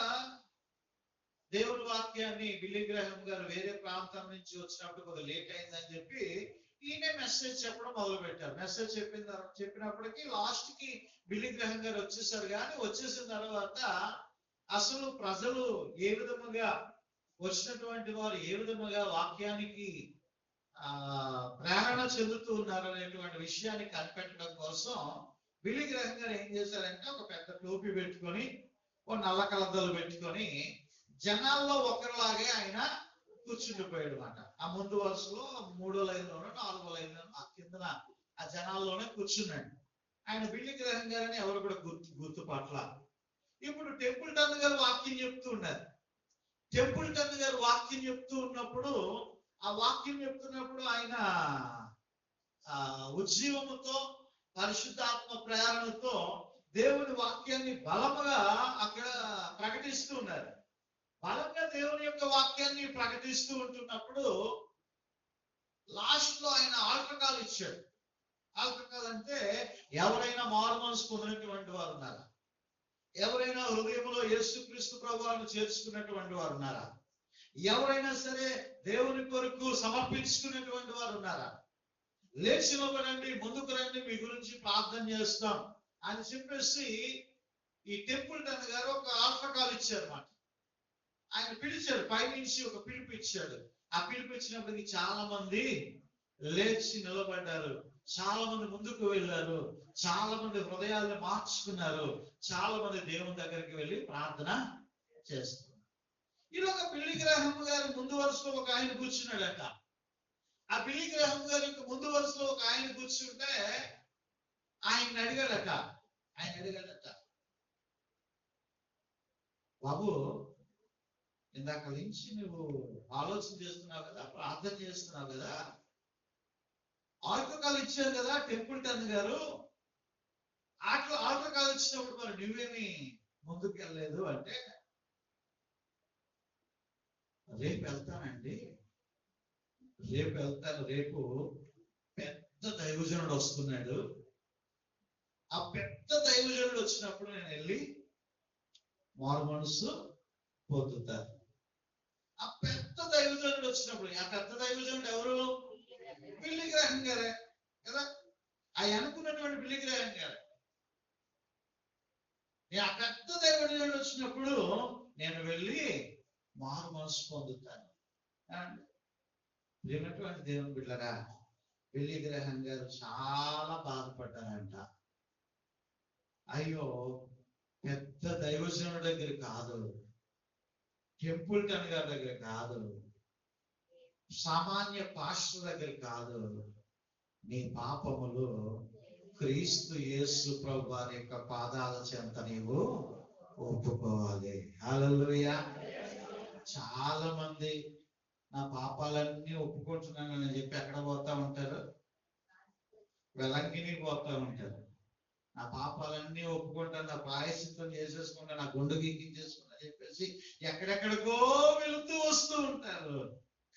దేవుని వాక్యాన్ని బిల్లీ గ్రహం గారు వేరే ప్రాంతం నుంచి వచ్చినప్పుడు కొద్దిగా లేట్ అయిందని చెప్పి ఈయనే మెసేజ్ చెప్పడం మొదలు పెట్టారు. మెసేజ్ చెప్పినప్పటికీ లాస్ట్ కి బిల్లీ గ్రహం గారు వచ్చేసారు. కానీ వచ్చేసిన తర్వాత అసలు ప్రజలు ఏ విధముగా, వచ్చినటువంటి వారు ఏ విధముగా వాక్యానికి ప్రేరణ చెందుతూ ఉన్నారు అనేటువంటి విషయాన్ని కనిపెట్టడం కోసం బిల్లీ గ్రహం గారు ఏం చేశారంటే ఒక పెద్ద టోపీ పెట్టుకొని, ఓ నల్ల కలద్దలు పెట్టుకొని జనాల్లో ఒకరిలాగే ఆయన కూర్చుండిపోయాడు అనమాట. ఆ ముందు వరుసలో 3వ లైన్లోనో 4వ లైన్లోనో ఆ కిందన ఆ జనాల్లోనే కూర్చున్నాడు. ఆయన బిల్లీ గ్రహం గారని ఎవరు కూడా గుర్తుపట్ల. ఇప్పుడు టెంపుల్టన్ గారు వాక్యం చెప్తూ ఉన్నారు. టెంపుల్టన్ గారు వాక్యం చెప్తూ ఉన్నప్పుడు ఆ వాక్యం చెప్తున్నప్పుడు ఆయన ఉజ్జీవముతో పరిశుద్ధాత్మ ప్రేరణతో దేవుని వాక్యాన్ని బలముగా అక్కడ ప్రకటిస్తూ ఉన్నారు. బలంగా దేవుని యొక్క వాక్యాన్ని ప్రకటిస్తూ ఉంటున్నప్పుడు లాస్ట్ లో ఆయన ఆల్టర్ కాల్ ఇచ్చాడు. ఆల్టర్ కాల్ అంటే ఎవరైనా మారు మనసు పొందినటువంటి వారు ఉన్నారా? ఎవరైనా హృదయంలో యేసుక్రీస్తు ప్రభువును చేర్చుకున్నటువంటి వారు ఉన్నారా? ఎవరైనా సరే దేవుని కొరకు సమర్పించుకున్నటువంటి వారు ఉన్నారా? లేచి నిలబడండి, ముందుకు రండి, మీ గురించి ప్రార్థన చేస్తాం అని చెప్పేసి ఈ టెంపుల్టన్ గారు ఒక ఆల్టర్ కాల్ ఇచ్చారు అన్నమాట. ఆయన పిలిచాడు, పైనుంచి ఒక పిలుపు ఇచ్చాడు. ఆ పిలుపు ఇచ్చినప్పటికీ చాలా మంది లేచి నిలబడ్డారు, చాలా మంది ముందుకు వెళ్ళారు, చాలా మంది హృదయాలను మార్చుకున్నారు, చాలా మంది దేవుని దగ్గరికి వెళ్ళి ప్రార్థన చేస్తున్నారు. ఈలోగా బిల్లీ గ్రాహం గారు ముందు వరుసలో ఒక ఆయన కూర్చున్నాడట. ఆ బిల్లీ గ్రాహం గారి ముందు వరుసలో ఒక ఆయన కూర్చుంటే ఆయన అడిగాడట, బాబు, ఇందాక నుంచి నువ్వు ఆలోచన చేస్తున్నావు కదా, ప్రార్థన చేస్తున్నావు కదా, ఆల్టర్ కాల్ ఇచ్చారు కదా టెంపుల్టన్ గారు, ఆల్టర్ కాల్ ఇచ్చినప్పుడు మరి నువ్వేమి ముందుకు వెళ్ళలేదు అంటే, రేపు వెళ్తానండి, రేపు పెద్ద దైవజనుడు వస్తున్నాడు, ఆ పెద్ద దైవజనుడు వచ్చినప్పుడు నేను వెళ్ళి మారు మనసు పొందుతాను. ఆ పెద్ద దైవజనుడు వచ్చినప్పుడు, ఆ పెద్ద దైవజనుడు ఎవరు? బిల్లీ గ్రాహం గారే కదా. ఆయన అనుకున్నటువంటి బిల్లీ గ్రాహం గారే. ఆ పెద్ద దైవజనుడు వచ్చినప్పుడు నేను వెళ్ళి మారు మనసు పొందుతాను. ప్రియమైనటువంటి దేవుని బిడ్డలారా, బిల్లీ గ్రాహం గారు చాలా బాధపడ్డారంట. అయ్యో, పెద్ద దైవజనుడి దగ్గర కాదు, టెంపుల్టన్ గారి దగ్గర కాదు, సామాన్య పాస్టర్ దగ్గర కాదు, నీ పాపములు క్రీస్తు యేసు ప్రభు వారి యొక్క పాదాల చెంత నీవు ఒప్పుకోవాలి. హల్లెలూయా. చాలా మంది నా పాపాలన్నీ ఒప్పుకుంటున్నానని చెప్పి ఎక్కడ పోతా ఉంటారు? వెలంగిని పోతా ఉంటారు. నా పాపాలన్నీ ఒప్పుకుంటాను, నా ప్రాయశ్చిత్తం చేసేసుకుంటా, నా గుండు గీకించేసుకుంటా చెప్పేసి ఎక్కడెక్కడికో వెళుతూ వస్తూ ఉంటారు.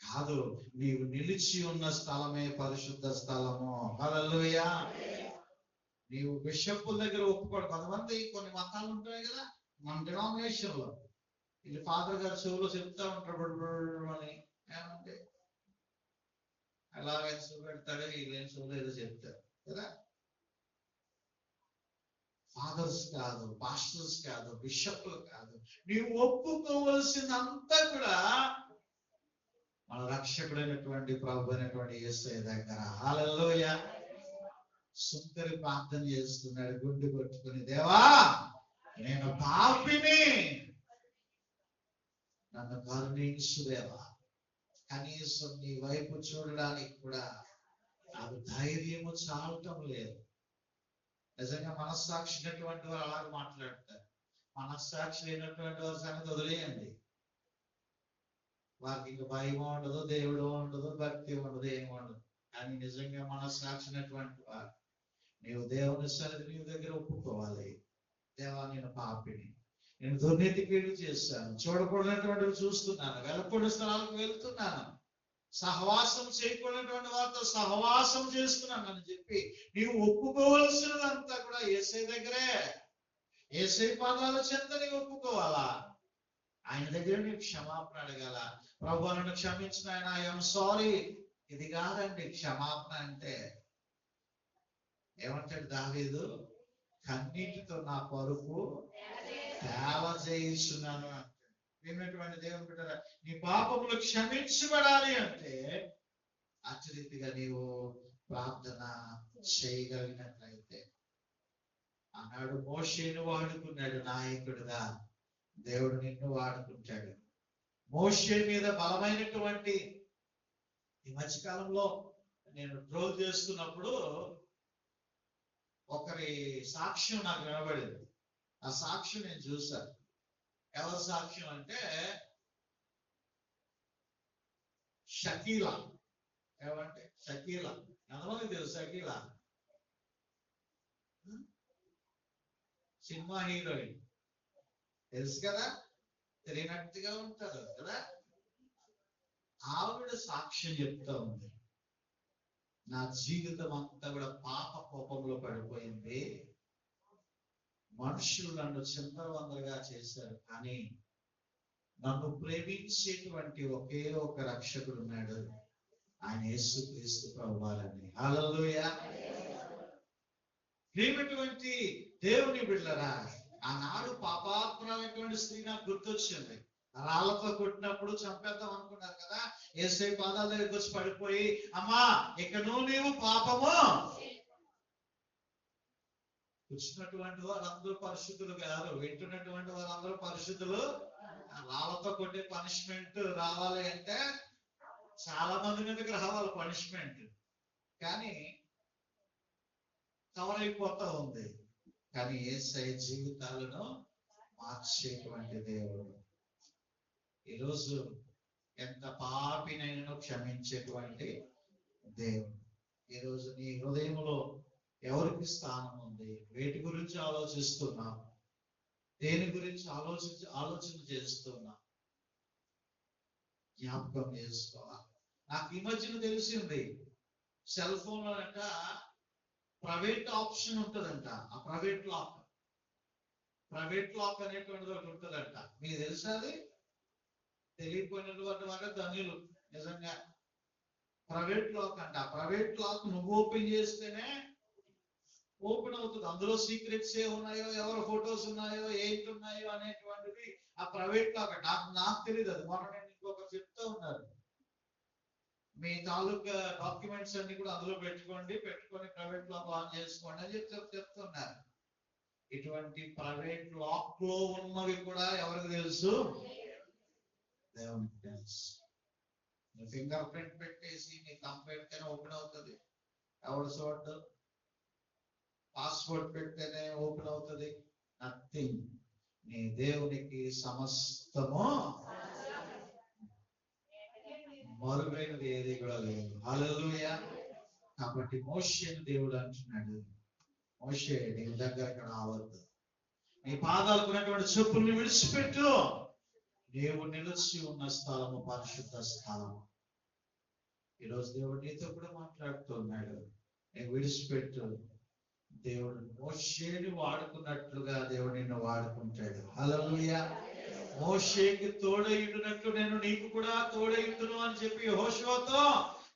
కాదు, నీవు నిలిచి ఉన్న స్థలమే పరిశుద్ధ స్థలము. హల్లెలూయా. నీవు బిషప్పుల దగ్గర ఒప్పుకోడు. కొంతమంది కొన్ని మతాలు ఉంటాయి కదా మన డినామినేషన్ లో, వీళ్ళు ఫాదర్ గారు చెవులో చెప్తా ఉంటారు అని, ఏమంటే అలాగే చెవు పెడతాడు, వీళ్ళేం చెవులో ఏదో చెప్తారు కదా. ఫాదర్స్ కాదు, పాస్టర్స్ కాదు, బిషప్లు కాదు, నీవు ఒప్పుకోవలసినంతా కూడా మన రక్షకుడైనటువంటి ప్రభు అయినటువంటి యేసయ్య దగ్గర. హల్లెలూయా. సుందరి ప్రార్థన చేస్తున్నాడు, గుండు కొట్టుకుని, దేవా నేను పాపిని, నన్ను కరుణించు దేవా. కనీసం నీ వైపు చూడడానికి కూడా నాకు ధైర్యము చాలటం లేదు. నిజంగా మనస్సాక్షి ఉన్నటువంటి వారు అలాగే మాట్లాడతారు. మనస్సాక్షి లేనటువంటి వారి సంగతి వదిలేయండి. వారికి ఇంకా భయం ఉండదు, దేవుడు ఉండదు, భక్తి ఉండదు, ఏమి ఉండదు. కానీ నిజంగా మనస్సాక్షి ఉన్నటువంటి వారు నీవు దేవుని సన్నిధి నీ దగ్గర ఒప్పుకోవాలి. దేవా నేను పాపిని, నేను దుర్నీతి కీడు చేశాను, చూడకూడనటువంటివి చూస్తున్నాను, వెళ్ళకూడని స్థలాలకు వెళ్తున్నాను, సహవాసం చేయకూడనటువంటి వారితో సహవాసం చేస్తున్నాను అని చెప్పి నీవు ఒప్పుకోవలసినదంతా కూడా యేసయ్య దగ్గరే, యేసయ్య పాదాల చెంత నీవు ఒప్పుకోవాలా. ఆయన దగ్గర నీవు క్షమాపణ అడగాల. ప్రభు నన్ను క్షమించిన ఆయన, ఐఎమ్ సారీ. ఇది కాదండి క్షమాపణ అంటే. ఏమంటాడు దావీదు? కన్నీటితో నా పరుపు తేవ చేయిస్తున్నాను అంటే. ఏమిటటువంటి దేవుని బిడ్డలారా, నీ పాపములు క్షమించబడాలి అంటే అచ్చరీతిగా నీవు ప్రార్థన చేయగలిగినట్లయితే, ఆనాడు మోషేను వాడుకున్నాడు నాయకుడుగా, దేవుడు నిన్ను వాడుకుంటాడు. మోషే మీద బలమైనటువంటి, ఈ మధ్యకాలంలో నేను ట్రోల్ చేస్తున్నప్పుడు ఒకరి సాక్ష్యం నాకు వినబడింది. ఆ సాక్ష్యం నేను చూశాను. ఎవరి సాక్ష్యం అంటే, షకీలా. ఏమంటే షకీలా, ఎంతమంది తెలుసు షకీలా? సినిమా హీరోయిన్ తెలుసు కదా, తెలియనట్టుగా ఉంటారు కదా. ఆవిడ సాక్ష్యం చెప్తా ఉంది, నా జీవితం అంతా కూడా పాప కోపంలో పడిపోయింది, మనుషులు నన్ను చిందరవందరగా చేశారు, కానీ నన్ను ప్రేమించేటువంటి ఒకే ఒక రక్షకుడు ఉన్నాడు, ఆయన యేసుక్రీస్తు ప్రభువారని. హల్లెలూయా. ప్రేమటువంటి దేవుని బిడ్డలారా, ఆనాడు పాపాత్మురాలైనటువంటి స్త్రీ నాకు గుర్తొచ్చింది. రాళ్లతో కొట్టినప్పుడు చంపేద్దాం అనుకున్నారు కదా, యేసయ్య పాదాల దగ్గరికి వచ్చి పడిపోయి, అమ్మా ఇక నీవు పాపము. కూర్చున్నటువంటి వారందరూ పరిశుద్ధులు కాదు, వింటున్నటువంటి వారందరూ పరిశుద్ధులు. రాళ్లతో కొట్టే పనిష్మెంట్ రావాలి అంటే చాలా మంది మీదకి రావాలి పనిష్మెంట్, కానీ కవర్ అయిపోతా ఉంది. కానీ యేసయ్య జీవితాలను మార్చేటువంటి దేవుడు. ఈరోజు ఎంత పాపినైనా క్షమించేటువంటి దేవుడు. ఈరోజు నీ హృదయంలో ఎవరికి స్థానం ఉంది? వేటి గురించి ఆలోచిస్తున్నావు? దేని గురించి ఆలోచన చేస్తున్నా? జ్ఞాపకం చేసుకోవాలి. నాకు ఈ మధ్యన తెలిసింది, సెల్ ఫోన్ లో అంట ప్రైవేట్ ఆప్షన్ ఉంటుందంట. ఆ ప్రైవేట్ లాక్ అనేటువంటిది ఒకటి ఉంటుందంట. మీకు తెలుసా? అది తెలియపోయినటువంటి వారు ధన్యులు. నిజంగా ప్రైవేట్ లాక్ అంట. ఆ ప్రైవేట్ లాక్ నువ్వు ఓపెన్ చేస్తేనే ఓపెన్ అవుతుంది. అందులో సీక్రెట్స్ ఏ ఉన్నాయో, ఎవరి ఫొటోస్ ఉన్నాయో, ఏంటి ఉన్నాయో అనేటువంటిది ఆ ప్రైవేట్ లాక్ అంట. నాకు తెలియదు అది. మొన్న నేను ఇంకొకరు చెప్తా ఉన్నారు, మీ తాలూకా డాక్యుమెంట్స్ అన్ని కూడా అందులో పెట్టుకొని ప్రైవేట్ లాక్ ఆన్ చేసుకోండి అని చెప్తున్నారు. ఇటువంటి ప్రైవేట్ లాక్ లో ఉన్నవి కూడా ఎవరికి తెలుసు? దేవునికి తెలుసు. నీ ఫింగర్ ప్రింట్ పెట్టేసి నీ థంబ్ పెడితేనే ఓపెన్ అవుతుంది. ఎవరు చూడదు. పాస్వర్డ్ పెడితేనే ఓపెన్ అవుతుంది. నథింగ్. నీ దేవునికి సమస్తము మరుగైనది ఏది కూడా లేదు. హల్లెలూయా. కాబట్టి మోషేని దేవుడు అంటున్నాడు, మోషే నీ దగ్గరకు రావద్దు, నీ పాదాలకు ఉన్నటువంటి చెప్పుల్ని విడిచిపెట్టు, నీవు నిలిచి ఉన్న స్థలము పరిశుద్ధ స్థలము. ఈరోజు దేవుడు నీతో కూడా మాట్లాడుతున్నాడు, నీవు విడిచిపెట్టు. దేవుడు మోషేని వాడుకున్నట్లుగా దేవుడు నిన్ను వాడుకుంటాడు. హల్లెలూయా. మోషేకి తోడైండునట్లు నేను నీకు కూడా తోడైండును అని చెప్పి యెహోషువతో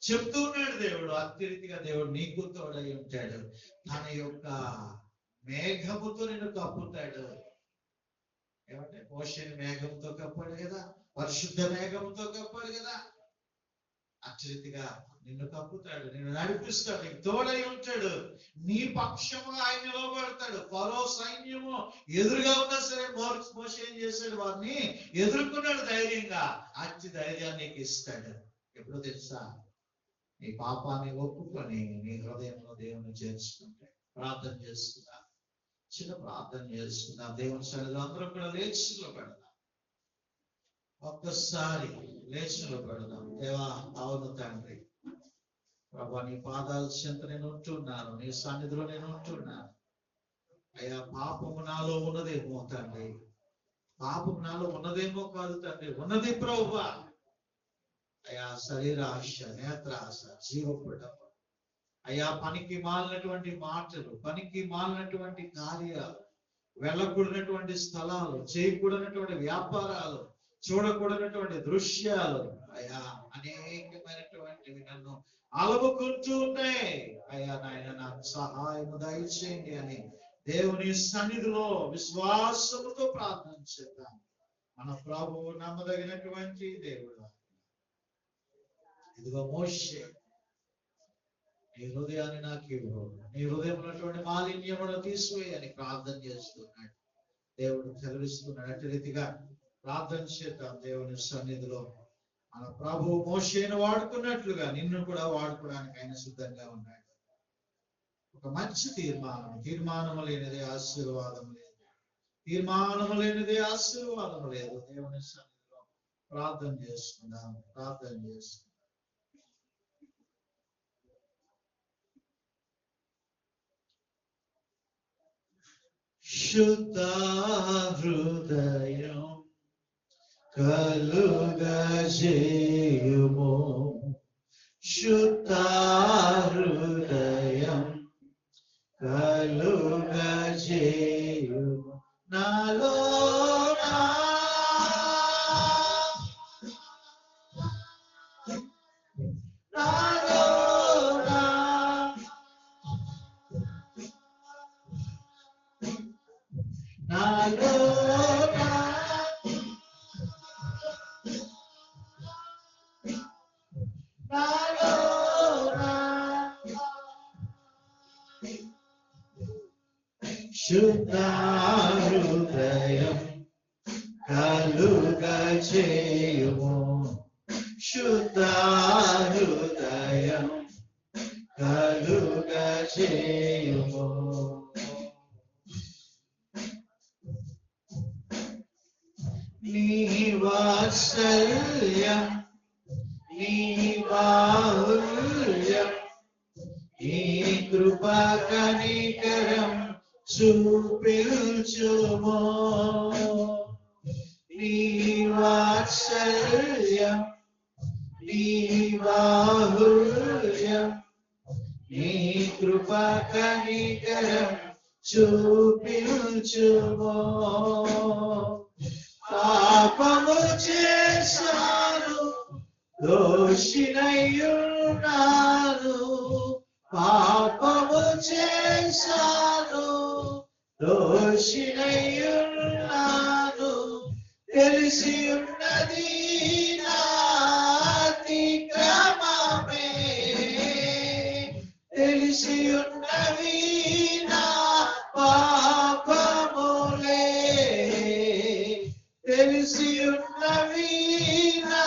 చెప్తూ ఉన్నాడు దేవుడు. అత్యధికంగా దేవుడు నీకు తోడై ఉంటాడు. తన యొక్క మేఘముతో నిన్ను కప్పుతాడు. ఏమంటే మోషేని మేఘంతో కప్పాడు కదా, పరిశుద్ధ మేఘంతో కప్పాడు కదా. అత్యధికంగా నిన్ను కప్పుతాడు, నిన్ను నడిపిస్తాడు, నీకు తోడై ఉంటాడు. నీ పక్షముగా ఆయన నిలబడతాడు. ఫరో సైన్యము ఎదురుగా ఉన్నా సరే మోషే ఏం చేశాడు? వారిని ఎదుర్కొన్నాడు ధైర్యంగా. అతి ధైర్యాన్ని నీకు ఇస్తాడు. ఎప్పుడో తెలుసా? నీ పాపాన్ని ఒప్పుకొని నీ హృదయంలో దేవుని చేర్చుకుంటే. ప్రార్థన చేసుకుందాం, చిన్న ప్రార్థన చేసుకుందాం. దేవుని సన్నిధిలో అందరం కూడా లేచిలో పెడదాం. ఒక్కసారి లేచిలో పెడదాం. దేవా, అవును తండ్రి ప్రభా, నీ పాదాల చెంత నేను ఉంటున్నాను, నీ సన్నిధిలో నేను ఉంటున్నాను. అయ్యా, పాపము నాలో ఉన్నదేమో తండ్రి, పాపము నాలో ఉన్నదేమో కాదు తండ్రి, ఉన్నది ప్రభువా. అయ్యా, శరీరాశ, నేత్రాశ, జీవపడం, అయ్యా పనికి మాలినటువంటి మాటలు, పనికి మాలినటువంటి కార్యాలు, వెళ్ళకూడనటువంటి స్థలాలు, చేయకూడనటువంటి వ్యాపారాలు, చూడకూడనటువంటి దృశ్యాలు, అయ్యా అనేకమైనటువంటివి నన్ను అలముకుంటూ ఉన్నాయి. అయ్యా నాయన, నాకు సహాయం దయచేయండి అని దేవుని సన్నిధిలో విశ్వాసముతో ప్రార్థన చేద్దాం. మన ప్రభువు నమ్మదగినటువంటి దేవుడు. ఇదిగో మోషే, నీ హృదయాన్ని నాకు ఇవ్వు, నీ హృదయం ఉన్నటువంటి మాలిన్యమును తీసివేయని ప్రార్థన చేస్తున్నాడు. దేవుడు చదివిస్తున్నాడు. అట్టి రీతిగా ప్రార్థన చేద్దాం దేవుని సన్నిధిలో. మన ప్రభు మోషేను వాడుకున్నట్లుగా నిన్ను కూడా వాడుకోవడానికి ఆయన సిద్ధంగా ఉన్నాడు. ఒక మంచి తీర్మానం లేనిదే ఆశీర్వాదం లేదు, తీర్మానం లేనిదే ఆశీర్వాదం లేదు. దేవుని సన్నిధిలో ప్రార్థన చేసుకుందాం. శుద్ధ హృదయం కలుగజేయుము శుద్ధ హృదయం కలుగజేయుము నాలో శుద్ధ హృదయం కలుగజేయుము శుద్ధ హృదయం కలుగజేయుము నీ వాత్సల్యం నీ బాహుల్యం నీ కృపా కనికరం చూపించుము నీ వాత్సల్యం నీ బాహుల్యం నీ కృపా కనికరం చూపించుము పాపము చేశాను దోషినయ్యున్నాను పాపము చేశాను దోషినయ్యున్నాను తెలిసి ఉన్నది నా అతిక్రమమే తెలిసి ఉన్నవి నా పాపములే తెలిసి ఉన్నవి నా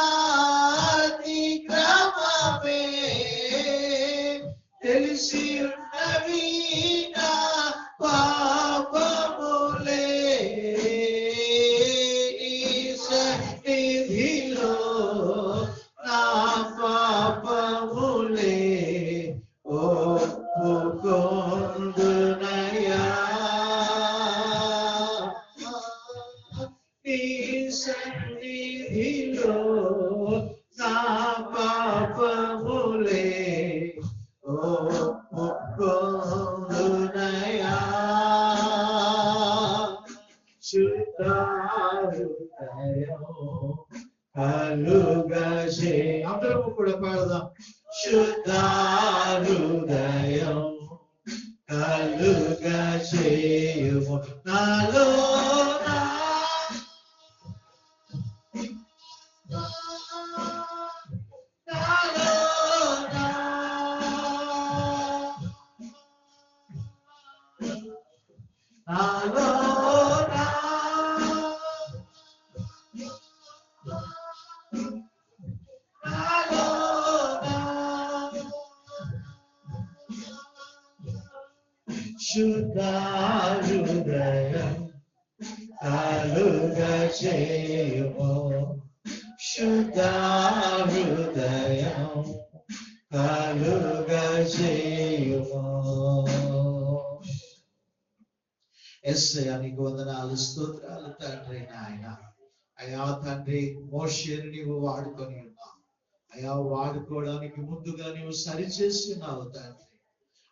అతిక్రమమే తెలిసి ఉన్నవి నా పాపములే నీ సన్నిధిలో నా పాపములే ఒప్పుకొందునయ్యా నీ సన్నిధిలో నా పాపములే ఒప్పుకొందునయ్యా శుద్ధ హృదయం కలుగజే అందరము కూడా పాడదాం శుద్ధ హృదయం కలుగజేయుము నాలో శుద్ధ హృదయం కలుగజేయుము శుద్ధ హృదయం కలుగజేయుము యేసయ్యా నీకు వందనాలు స్తోత్రాలు తండ్రి నాయన అయ్యా తండ్రి మోషేని నీవు వాడుకొని ఉన్నావు అయ్యా వాడుకోవడానికి ముందుగా నీవు సరిచేసి ఉన్నావు తండ్రి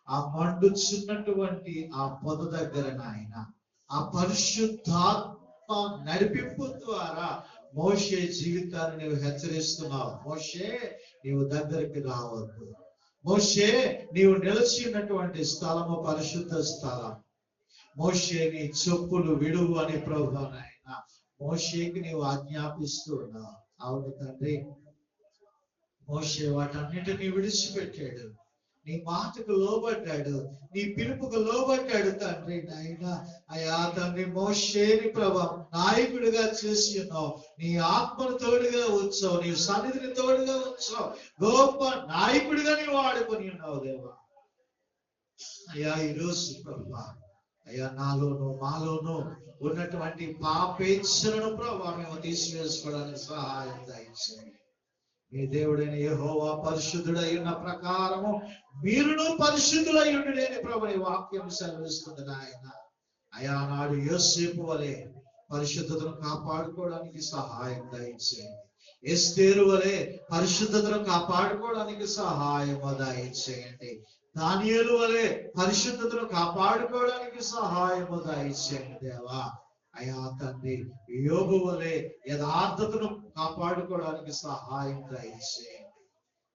ఆ మండుచున్నటువంటి ఆ పొద దగ్గర నాయన ఆ పరిశుద్ధాత్మ నడిపింపు ద్వారా మోషే జీవితాన్ని నీవు హెచ్చరిస్తున్నావు మోషే నీవు దగ్గరికి రావద్దు మోషే నీవు నిలిచి ఉన్నటువంటి స్థలము పరిశుద్ధ స్థలం మోషే నీ చెప్పులు విడువు అని ప్రభువా నాయన మోషేకి నీవు ఆజ్ఞాపిస్తూ ఉన్నావు అవును తండ్రి మోషే వాటన్నిటిని విడిచిపెట్టాడు నీ మాటకు లోబడ్డాడు నీ పిలుపుకు లోబడ్డాడు తండ్రి నాయన అయ్యా తండ్రి మోషేని ప్రభా నాయకుడిగా చేసి ఉన్నావు నీ ఆత్మను తోడుగా వచ్చావు నీ సన్నిధిని తోడుగా వచ్చావు గొప్ప నాయకుడిగా నీవు వాడుకొని ఉన్నావు దేవా అయ్యా ఈరోజు ప్రభా అయ్యా నాలోను మాలోను ఉన్నటువంటి పాపేచ్ఛలను ప్రభా మేము తీసివేసుకోవడానికి సహాయం దయచేయండి మీ దేవుడైన యెహోవా పరిశుద్ధుడై ఉన్న ప్రకారము మీరును పరిశుద్ధులై ఉండుడని ప్రభు నీ వాక్యం సెలవిస్తుంది నాయన అయా నాడు యోసేపు వలె పరిశుద్ధతను కాపాడుకోవడానికి సహాయం దయచేయండి. ఎస్తేరు వలె పరిశుద్ధతను కాపాడుకోవడానికి సహాయం దయచేయండి. దానియేలు వలె పరిశుద్ధతను కాపాడుకోవడానికి సహాయం దయచేయండి దేవా. అయా తండ్రి యోబు వలె యథార్థతను కాపాడుకోవడానికి సహాయం దయచేయండి.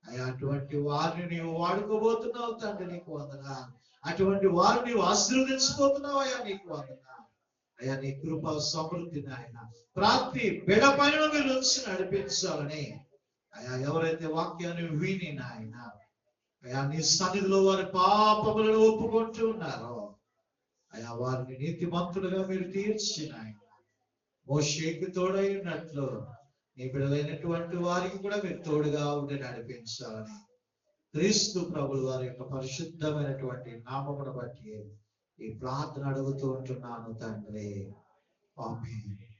అయా అటువంటి వారిని నీవు వాడుకోబోతున్నావు తండ్రి, నీకు వందనాలు. అటువంటి వారు నీవు ఆశీర్వదించబోతున్నావు అయ్యా, నీకు వందనాలు. అయ్యా నీ కృప సమృద్ధిని ఆయన ప్రతి బిడ పైన మీరు ఉంచి నడిపించాలని అయా ఎవరైతే వాక్యాన్ని విని నాయన అయా నీ సన్నిధిలో వారి పాపములను ఒప్పుకుంటూ ఉన్నారో అయా వారిని నీతిమంతులుగా మీరు తీర్చిన ఆయన మోషేకు తోడై ఉన్నట్లు నీ బిడ్డలైనటువంటి వారికి కూడా మీరు తోడుగా ఉండి నడిపించాలని క్రీస్తు ప్రభుల వారి యొక్క పరిశుద్ధమైనటువంటి నామమును బట్టి ఈ ప్రార్థన అడుగుతూ ఉంటున్నాను తండ్రి. ఆమేన్.